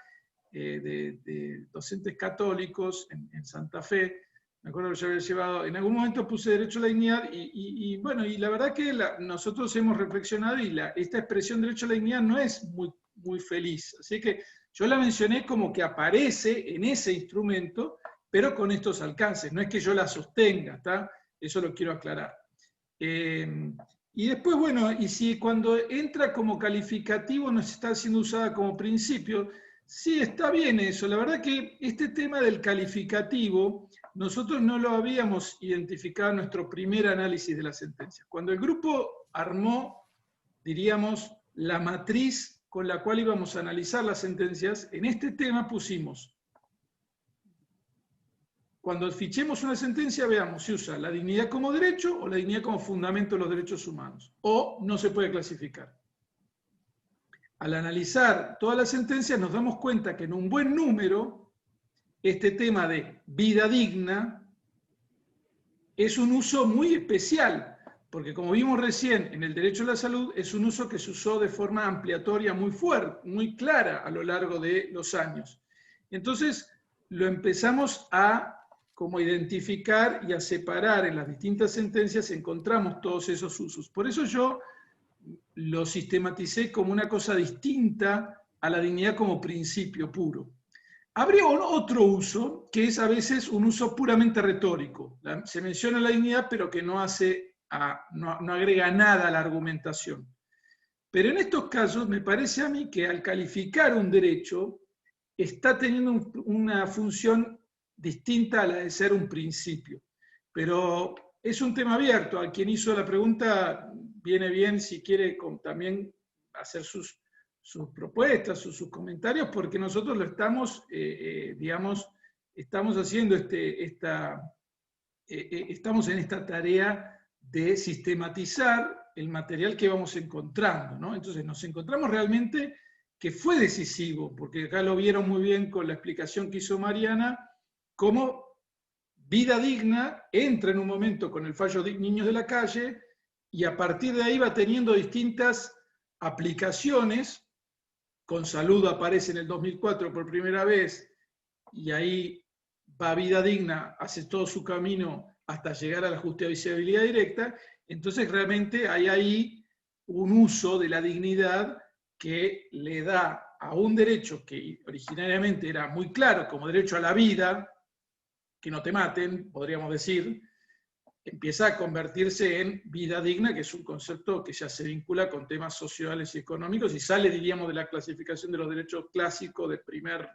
[SPEAKER 2] de docentes católicos en Santa Fe. Me acuerdo que yo había llevado, en algún momento puse derecho a la dignidad, y bueno, y la verdad que nosotros hemos reflexionado, y esta expresión derecho a la dignidad no es muy feliz. Así que yo la mencioné como que aparece en ese instrumento, pero con estos alcances. No es que yo la sostenga, ¿está? Eso lo quiero aclarar. Y después, bueno, y si cuando entra como calificativo no está siendo usada como principio, sí, está bien eso. La verdad que este tema del calificativo, nosotros no lo habíamos identificado en nuestro primer análisis de la sentencia. Cuando el grupo armó, diríamos, la matriz con la cual íbamos a analizar las sentencias, en este tema pusimos, cuando fichemos una sentencia, veamos si usa la dignidad como derecho o la dignidad como fundamento de los derechos humanos, o no se puede clasificar. Al analizar todas las sentencias nos damos cuenta que en un buen número este tema de vida digna es un uso muy especial, porque como vimos recién en el derecho a la salud, es un uso que se usó de forma ampliatoria muy fuerte, muy clara a lo largo de los años. Entonces lo empezamos a como identificar y a separar en las distintas sentencias, encontramos todos esos usos. Por eso yo lo sistematicé como una cosa distinta a la dignidad como principio puro. Habría otro uso, que es a veces un uso puramente retórico. Se menciona la dignidad, pero que no agrega nada a la argumentación. Pero en estos casos me parece a mí que al calificar un derecho, está teniendo una función distinta a la de ser un principio. Pero es un tema abierto. A quien hizo la pregunta viene bien si quiere también hacer sus propuestas, sus comentarios, porque nosotros lo estamos, digamos, estamos haciendo estamos en esta tarea de sistematizar el material que vamos encontrando, ¿no? Entonces nos encontramos realmente que fue decisivo, porque acá lo vieron muy bien con la explicación que hizo Mariana, cómo vida digna entra en un momento con el fallo de Niños de la Calle, y a partir de ahí va teniendo distintas aplicaciones. Con salud aparece en el 2004 por primera vez, y ahí va vida digna, hace todo su camino hasta llegar a la justiciabilidad directa. Entonces realmente hay ahí un uso de la dignidad que le da a un derecho que originariamente era muy claro como derecho a la vida, que no te maten, podríamos decir, empieza a convertirse en vida digna, que es un concepto que ya se vincula con temas sociales y económicos, y sale, diríamos, de la clasificación de los derechos clásicos de primera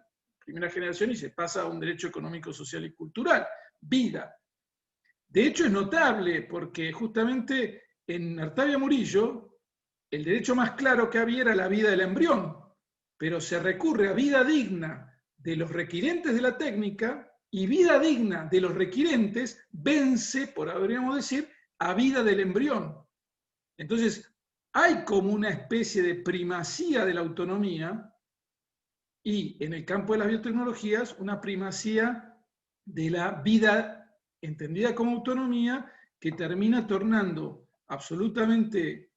[SPEAKER 2] generación y se pasa a un derecho económico, social y cultural, vida. De hecho es notable porque justamente en Artavia Murillo el derecho más claro que había era la vida del embrión, pero se recurre a vida digna de los requirentes de la técnica, y vida digna de los requirentes vence, podríamos decir, a vida del embrión. Entonces, hay como una especie de primacía de la autonomía, y en el campo de las biotecnologías, una primacía de la vida entendida como autonomía, que termina tornando absolutamente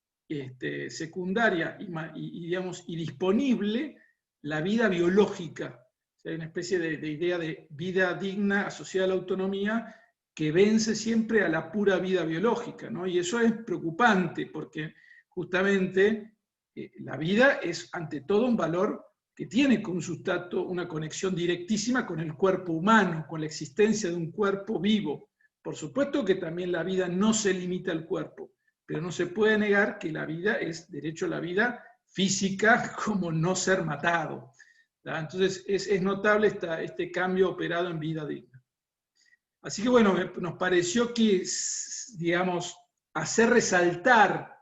[SPEAKER 2] secundaria y disponible la vida biológica. Hay una especie de idea de vida digna asociada a la autonomía que vence siempre a la pura vida biológica, ¿no? Y eso es preocupante porque justamente la vida es ante todo un valor que tiene como sustrato una conexión directísima con el cuerpo humano, con la existencia de un cuerpo vivo. Por supuesto que también la vida no se limita al cuerpo, pero no se puede negar que la vida es derecho a la vida física como no ser matado. ¿tá? Entonces es notable este cambio operado en vida digna. Así que bueno, nos pareció que, digamos, hacer resaltar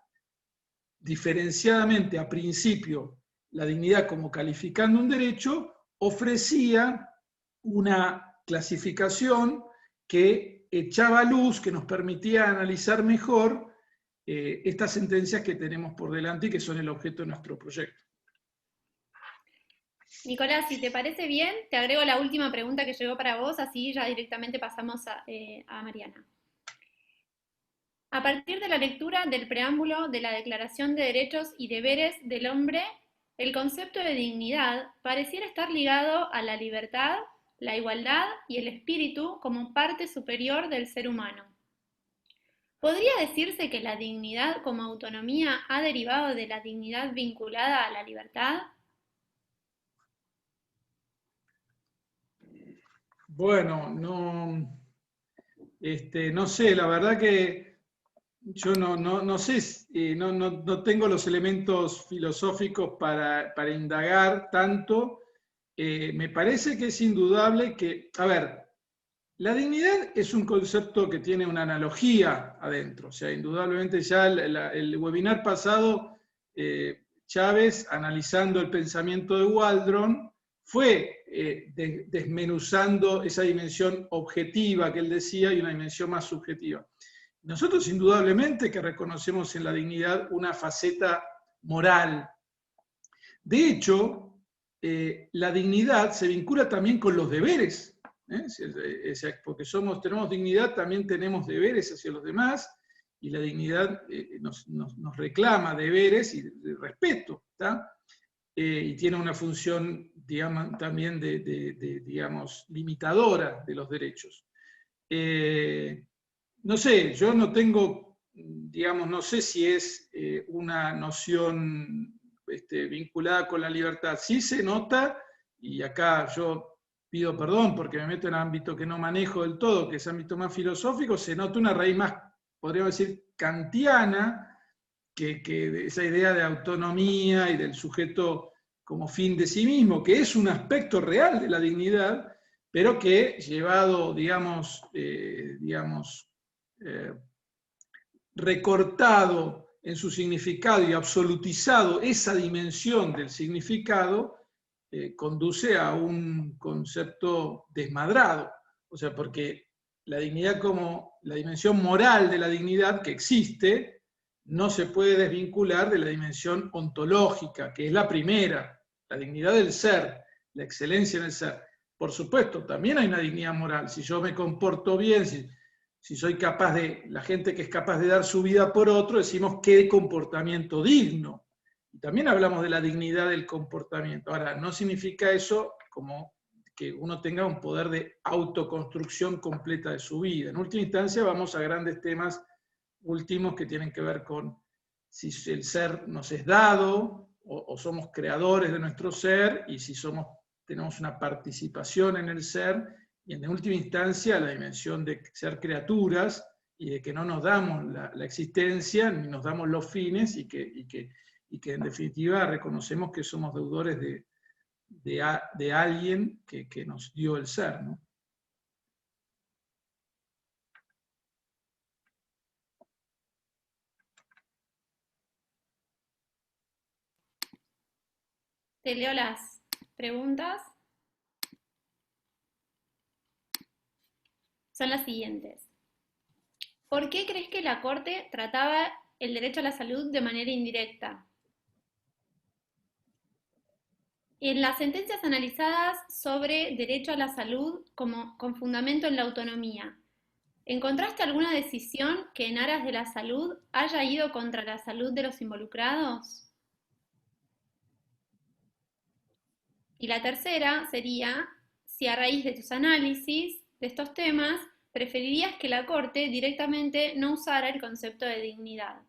[SPEAKER 2] diferenciadamente a principio la dignidad como calificando un derecho, ofrecía una clasificación que echaba luz, que nos permitía analizar mejor estas sentencias que tenemos por delante y que son el objeto de nuestro proyecto.
[SPEAKER 1] Nicolás, si te parece bien, te agrego la última pregunta que llegó para vos, así ya directamente pasamos a Mariana. A partir de la lectura del preámbulo de la Declaración de Derechos y Deberes del Hombre, el concepto de dignidad pareciera estar ligado a la libertad, la igualdad y el espíritu como parte superior del ser humano. ¿Podría decirse que la dignidad como autonomía ha derivado de la dignidad vinculada a la libertad?
[SPEAKER 2] Bueno, no sé, la verdad que yo no sé, no tengo los elementos filosóficos para indagar tanto. Me parece que es indudable que, a ver, la dignidad es un concepto que tiene una analogía adentro, o sea, indudablemente ya el webinar pasado, Chávez, analizando el pensamiento de Waldron, fue desmenuzando esa dimensión objetiva que él decía y una dimensión más subjetiva. Nosotros indudablemente que reconocemos en la dignidad una faceta moral. De hecho, la dignidad se vincula también con los deberes, porque tenemos dignidad, también tenemos deberes hacia los demás, y la dignidad nos reclama deberes y de respeto, ¿tá? Y tiene una función, digamos, también digamos, limitadora de los derechos. No sé, yo no tengo, digamos, no sé si es una noción vinculada con la libertad. Sí se nota, y acá yo pido perdón porque me meto en ámbito que no manejo del todo, que es ámbito más filosófico, se nota una raíz más, podríamos decir, kantiana, que esa idea de autonomía y del sujeto como fin de sí mismo, que es un aspecto real de la dignidad, pero que llevado, digamos, recortado en su significado y absolutizado esa dimensión del significado, conduce a un concepto desmadrado. O sea, porque la dignidad como la dimensión moral de la dignidad que existe, no se puede desvincular de la dimensión ontológica, que es la primera, la dignidad del ser, la excelencia en el ser. Por supuesto, también hay una dignidad moral. Si yo me comporto bien, si soy capaz la gente que es capaz de dar su vida por otro, decimos qué comportamiento digno. Y también hablamos de la dignidad del comportamiento. Ahora, no significa eso como que uno tenga un poder de autoconstrucción completa de su vida. En última instancia, vamos a grandes temas últimos que tienen que ver con si el ser nos es dado o somos creadores de nuestro ser, y si tenemos una participación en el ser, y en última instancia la dimensión de ser criaturas y de que no nos damos la existencia ni nos damos los fines, y que en definitiva reconocemos que somos deudores de alguien que nos dio el ser, ¿no?
[SPEAKER 1] Te leo las preguntas. Son las siguientes. ¿Por qué crees que la Corte trataba el derecho a la salud de manera indirecta? En las sentencias analizadas sobre derecho a la salud con fundamento en la autonomía, ¿encontraste alguna decisión que en aras de la salud haya ido contra la salud de los involucrados? Y la tercera sería, si a raíz de tus análisis de estos temas, preferirías que la Corte directamente no usara el concepto de dignidad.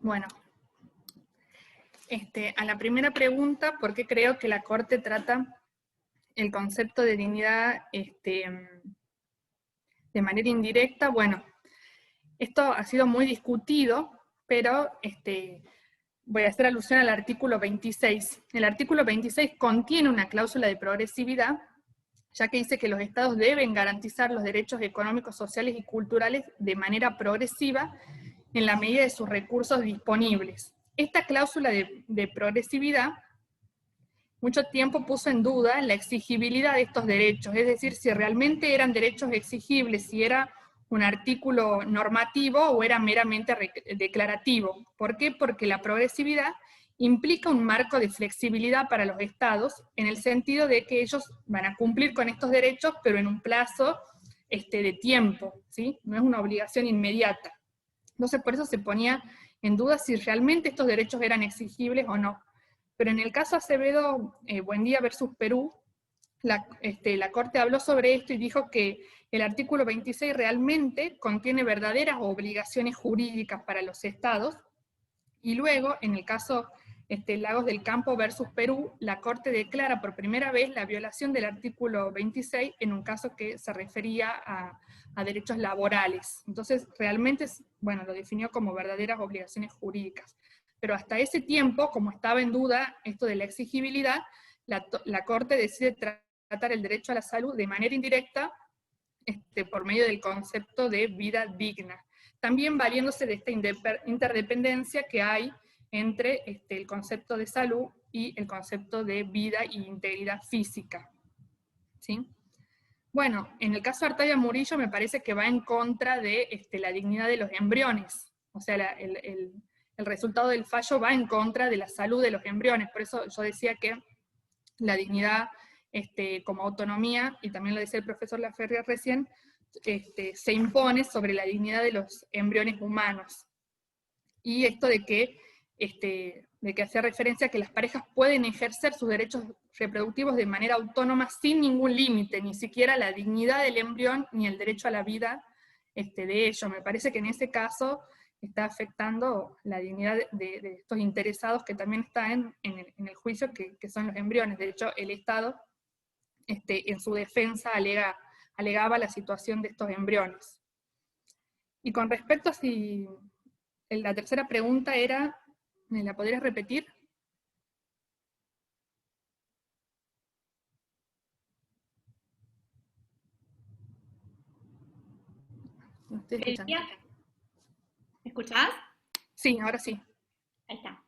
[SPEAKER 3] Bueno, a la primera pregunta, ¿por qué creo que la Corte trata el concepto de dignidad de manera indirecta, bueno, esto ha sido muy discutido, pero voy a hacer alusión al artículo 26. El artículo 26 contiene una cláusula de progresividad, ya que dice que los estados deben garantizar los derechos económicos, sociales y culturales de manera progresiva en la medida de sus recursos disponibles. Esta cláusula de progresividad mucho tiempo puso en duda la exigibilidad de estos derechos, es decir, si realmente eran derechos exigibles, si era un artículo normativo o era meramente declarativo. ¿Por qué? Porque la progresividad implica un marco de flexibilidad para los estados, en el sentido de que ellos van a cumplir con estos derechos, pero en un plazo de tiempo, ¿sí? No es una obligación inmediata. Entonces, por eso se ponía en duda si realmente estos derechos eran exigibles o no. Pero en el caso Acevedo Buendía versus Perú, la Corte habló sobre esto y dijo que el artículo 26 realmente contiene verdaderas obligaciones jurídicas para los estados, y luego, en el caso Lagos del Campo versus Perú, la Corte declara por primera vez la violación del artículo 26 en un caso que se refería a derechos laborales. Entonces, realmente, bueno, lo definió como verdaderas obligaciones jurídicas. Pero hasta ese tiempo, como estaba en duda esto de la exigibilidad, la Corte decide tratar el derecho a la salud de manera indirecta por medio del concepto de vida digna. También valiéndose de esta interdependencia que hay entre el concepto de salud y el concepto de vida e integridad física. ¿Sí? Bueno, en el caso de Artaya Murillo me parece que va en contra de la dignidad de los embriones. O sea, el resultado del fallo va en contra de la salud de los embriones. Por eso yo decía que la dignidad como autonomía, y también lo decía el profesor Laferrier recién, se impone sobre la dignidad de los embriones humanos. Y esto de que hacía referencia a que las parejas pueden ejercer sus derechos reproductivos de manera autónoma sin ningún límite, ni siquiera la dignidad del embrión ni el derecho a la vida de ellos. Me parece que en ese caso está afectando la dignidad de estos interesados que también están en el juicio, que son los embriones. De hecho, el Estado en su defensa alegaba la situación de estos embriones. Y con respecto a si la tercera pregunta era, ¿me la podrías repetir? No estoy escuchando.
[SPEAKER 1] ¿Me escuchás?
[SPEAKER 3] Sí, ahora sí.
[SPEAKER 1] Ahí está.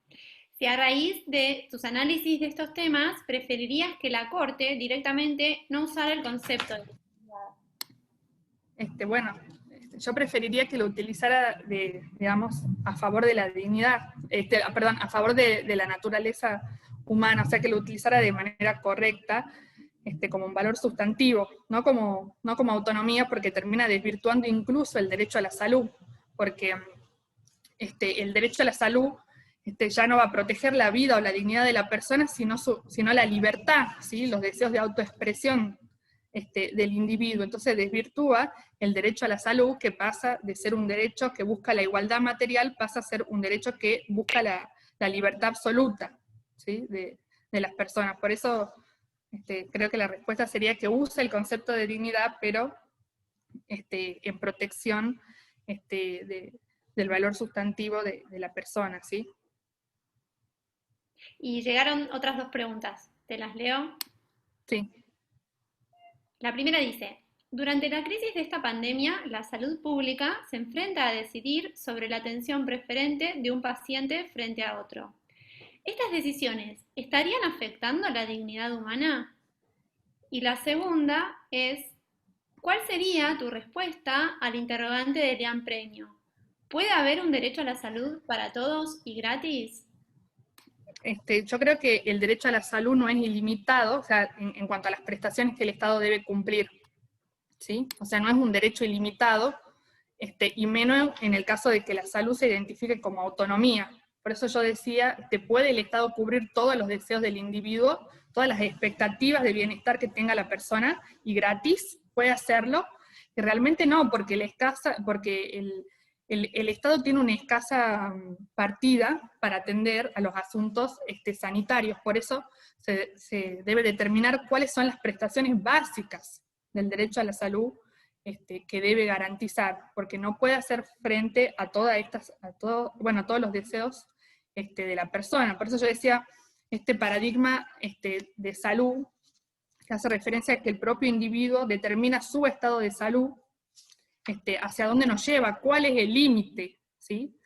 [SPEAKER 1] Si a raíz de tus análisis de estos temas, preferirías que la Corte directamente no usara el concepto de dignidad.
[SPEAKER 3] Bueno, yo preferiría que lo utilizara, digamos, a favor de la dignidad, perdón, a favor de la naturaleza humana, o sea, que lo utilizara de manera correcta, como un valor sustantivo, no como autonomía, porque termina desvirtuando incluso el derecho a la salud, porque el derecho a la salud ya no va a proteger la vida o la dignidad de la persona, sino la libertad, ¿sí? Los deseos de autoexpresión del individuo. Entonces desvirtúa el derecho a la salud, que pasa de ser un derecho que busca la igualdad material, pasa a ser un derecho que busca la libertad absoluta, ¿sí? de las personas. Por eso creo que la respuesta sería que use el concepto de dignidad, pero en protección del valor sustantivo de la persona, ¿sí?
[SPEAKER 1] Y llegaron otras dos preguntas. ¿Te las leo?
[SPEAKER 3] Sí.
[SPEAKER 1] La primera dice, durante la crisis de esta pandemia, la salud pública se enfrenta a decidir sobre la atención preferente de un paciente frente a otro. ¿Estas decisiones estarían afectando la dignidad humana? Y la segunda es, ¿cuál sería tu respuesta al interrogante de Elian Preño? ¿Puede haber un derecho a la salud para todos y gratis?
[SPEAKER 3] Yo creo que el derecho a la salud no es ilimitado, o sea, en cuanto a las prestaciones que el Estado debe cumplir, ¿sí? O sea, no es un derecho ilimitado, y menos en el caso de que la salud se identifique como autonomía. Por eso yo decía, ¿te puede el Estado cubrir todos los deseos del individuo, todas las expectativas de bienestar que tenga la persona, y gratis? ¿Puede hacerlo? Y realmente no, porque el Estado tiene una escasa partida para atender a los asuntos sanitarios, por eso se debe determinar cuáles son las prestaciones básicas del derecho a la salud que debe garantizar, porque no puede hacer frente a todos los deseos de la persona. Por eso yo decía, este paradigma de salud, que hace referencia a que el propio individuo determina su estado de salud, hacia dónde nos lleva, cuál es el límite, ¿sí?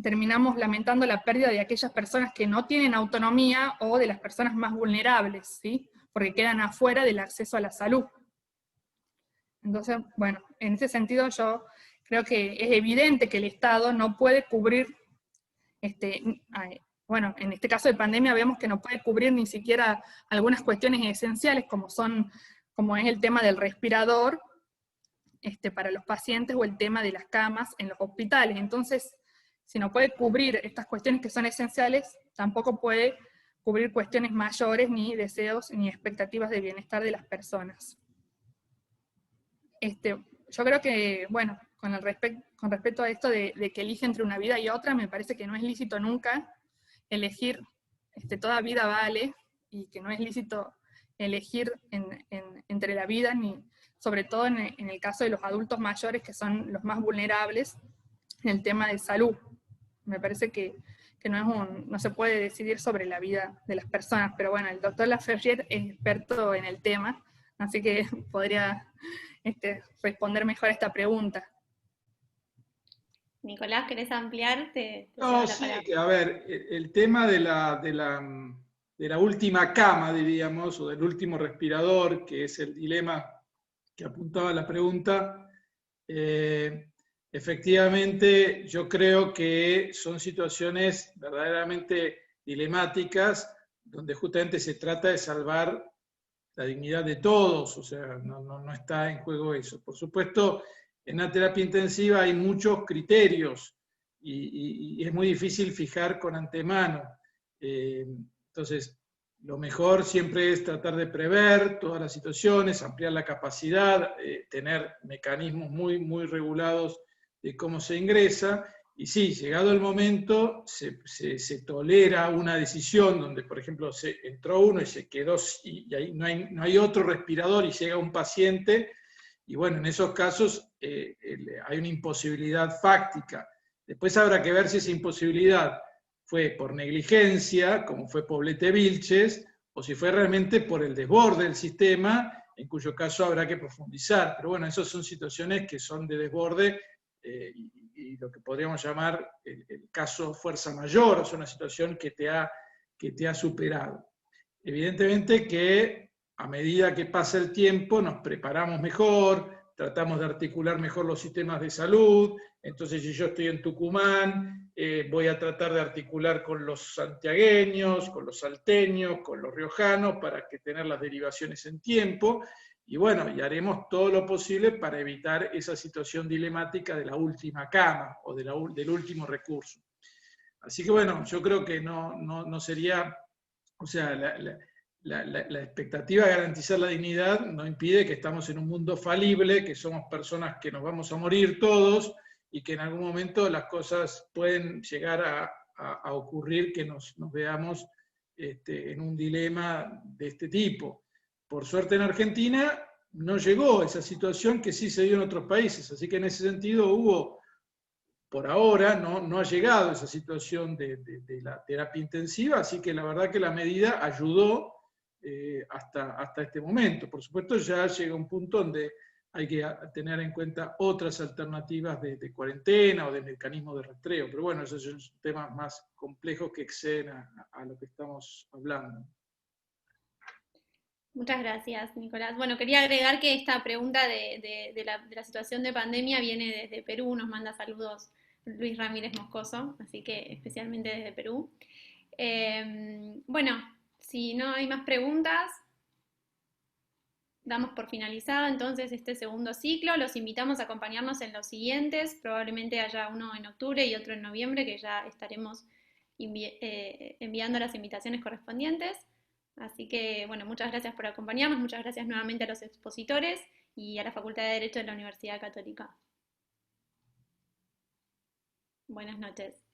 [SPEAKER 3] Terminamos lamentando la pérdida de aquellas personas que no tienen autonomía o de las personas más vulnerables, ¿sí? Porque quedan afuera del acceso a la salud. Entonces, bueno, en ese sentido yo creo que es evidente que el Estado no puede cubrir, bueno, en este caso de pandemia vemos que no puede cubrir ni siquiera algunas cuestiones esenciales como es el tema del respirador para los pacientes o el tema de las camas en los hospitales. Entonces, si no puede cubrir estas cuestiones que son esenciales, tampoco puede cubrir cuestiones mayores, ni deseos, ni expectativas de bienestar de las personas. Yo creo que, bueno, con respecto a esto de que elige entre una vida y otra, me parece que no es lícito nunca elegir, toda vida vale, y que no es lícito elegir entre la vida, ni sobre todo en el caso de los adultos mayores, que son los más vulnerables en el tema de salud. Me parece que no se puede decidir sobre la vida de las personas, pero bueno, el doctor Laferrière es experto en el tema, así que podría responder mejor a esta pregunta.
[SPEAKER 1] Nicolás, ¿querés ampliar?
[SPEAKER 2] No, sí, a ver, el tema de la última cama, diríamos, o del último respirador, que es el dilema que apuntaba la pregunta, efectivamente yo creo que son situaciones verdaderamente dilemáticas, donde justamente se trata de salvar la dignidad de todos, o sea, no está en juego eso. Por supuesto, en la terapia intensiva hay muchos criterios y es muy difícil fijar con antemano. Entonces, lo mejor siempre es tratar de prever todas las situaciones, ampliar la capacidad, tener mecanismos muy regulados de cómo se ingresa. Y sí, llegado el momento, se tolera una decisión donde, por ejemplo, entró uno y se quedó, y ahí no hay otro respirador y llega un paciente, y bueno, en esos casos hay una imposibilidad fáctica. Después habrá que ver si esa imposibilidad fue por negligencia, como fue Poblete Vilches, o si fue realmente por el desborde del sistema, en cuyo caso habrá que profundizar. Pero bueno, esas son situaciones que son de desborde, y lo que podríamos llamar el caso fuerza mayor, o sea, una situación que te ha superado. Evidentemente que a medida que pasa el tiempo nos preparamos mejor, tratamos de articular mejor los sistemas de salud. Entonces, si yo estoy en Tucumán, voy a tratar de articular con los santiagueños, con los salteños, con los riojanos, para que tener las derivaciones en tiempo. Y bueno, y haremos todo lo posible para evitar esa situación dilemática de la última cama o del último recurso. Así que bueno, yo creo que no sería, o sea, la expectativa de garantizar la dignidad no impide que estamos en un mundo falible, que somos personas que nos vamos a morir todos y que en algún momento las cosas pueden llegar a ocurrir, que nos veamos en un dilema de este tipo. Por suerte en Argentina no llegó esa situación que sí se dio en otros países, así que en ese sentido por ahora no ha llegado esa situación de la terapia intensiva, así que la verdad que la medida ayudó hasta este momento. Por supuesto ya llega un punto donde hay que tener en cuenta otras alternativas de cuarentena o de mecanismos de rastreo, pero bueno, esos son temas más complejos que exceden a lo que estamos hablando.
[SPEAKER 1] Muchas gracias, Nicolás. Bueno, quería agregar que esta pregunta de la situación de pandemia viene desde Perú, nos manda saludos Luis Ramírez Moscoso, así que especialmente desde Perú. Bueno, si no hay más preguntas, damos por finalizado entonces este segundo ciclo. Los invitamos a acompañarnos en los siguientes, probablemente haya uno en octubre y otro en noviembre, que ya estaremos enviando las invitaciones correspondientes. Así que, bueno, muchas gracias por acompañarnos, muchas gracias nuevamente a los expositores y a la Facultad de Derecho de la Universidad Católica. Buenas noches.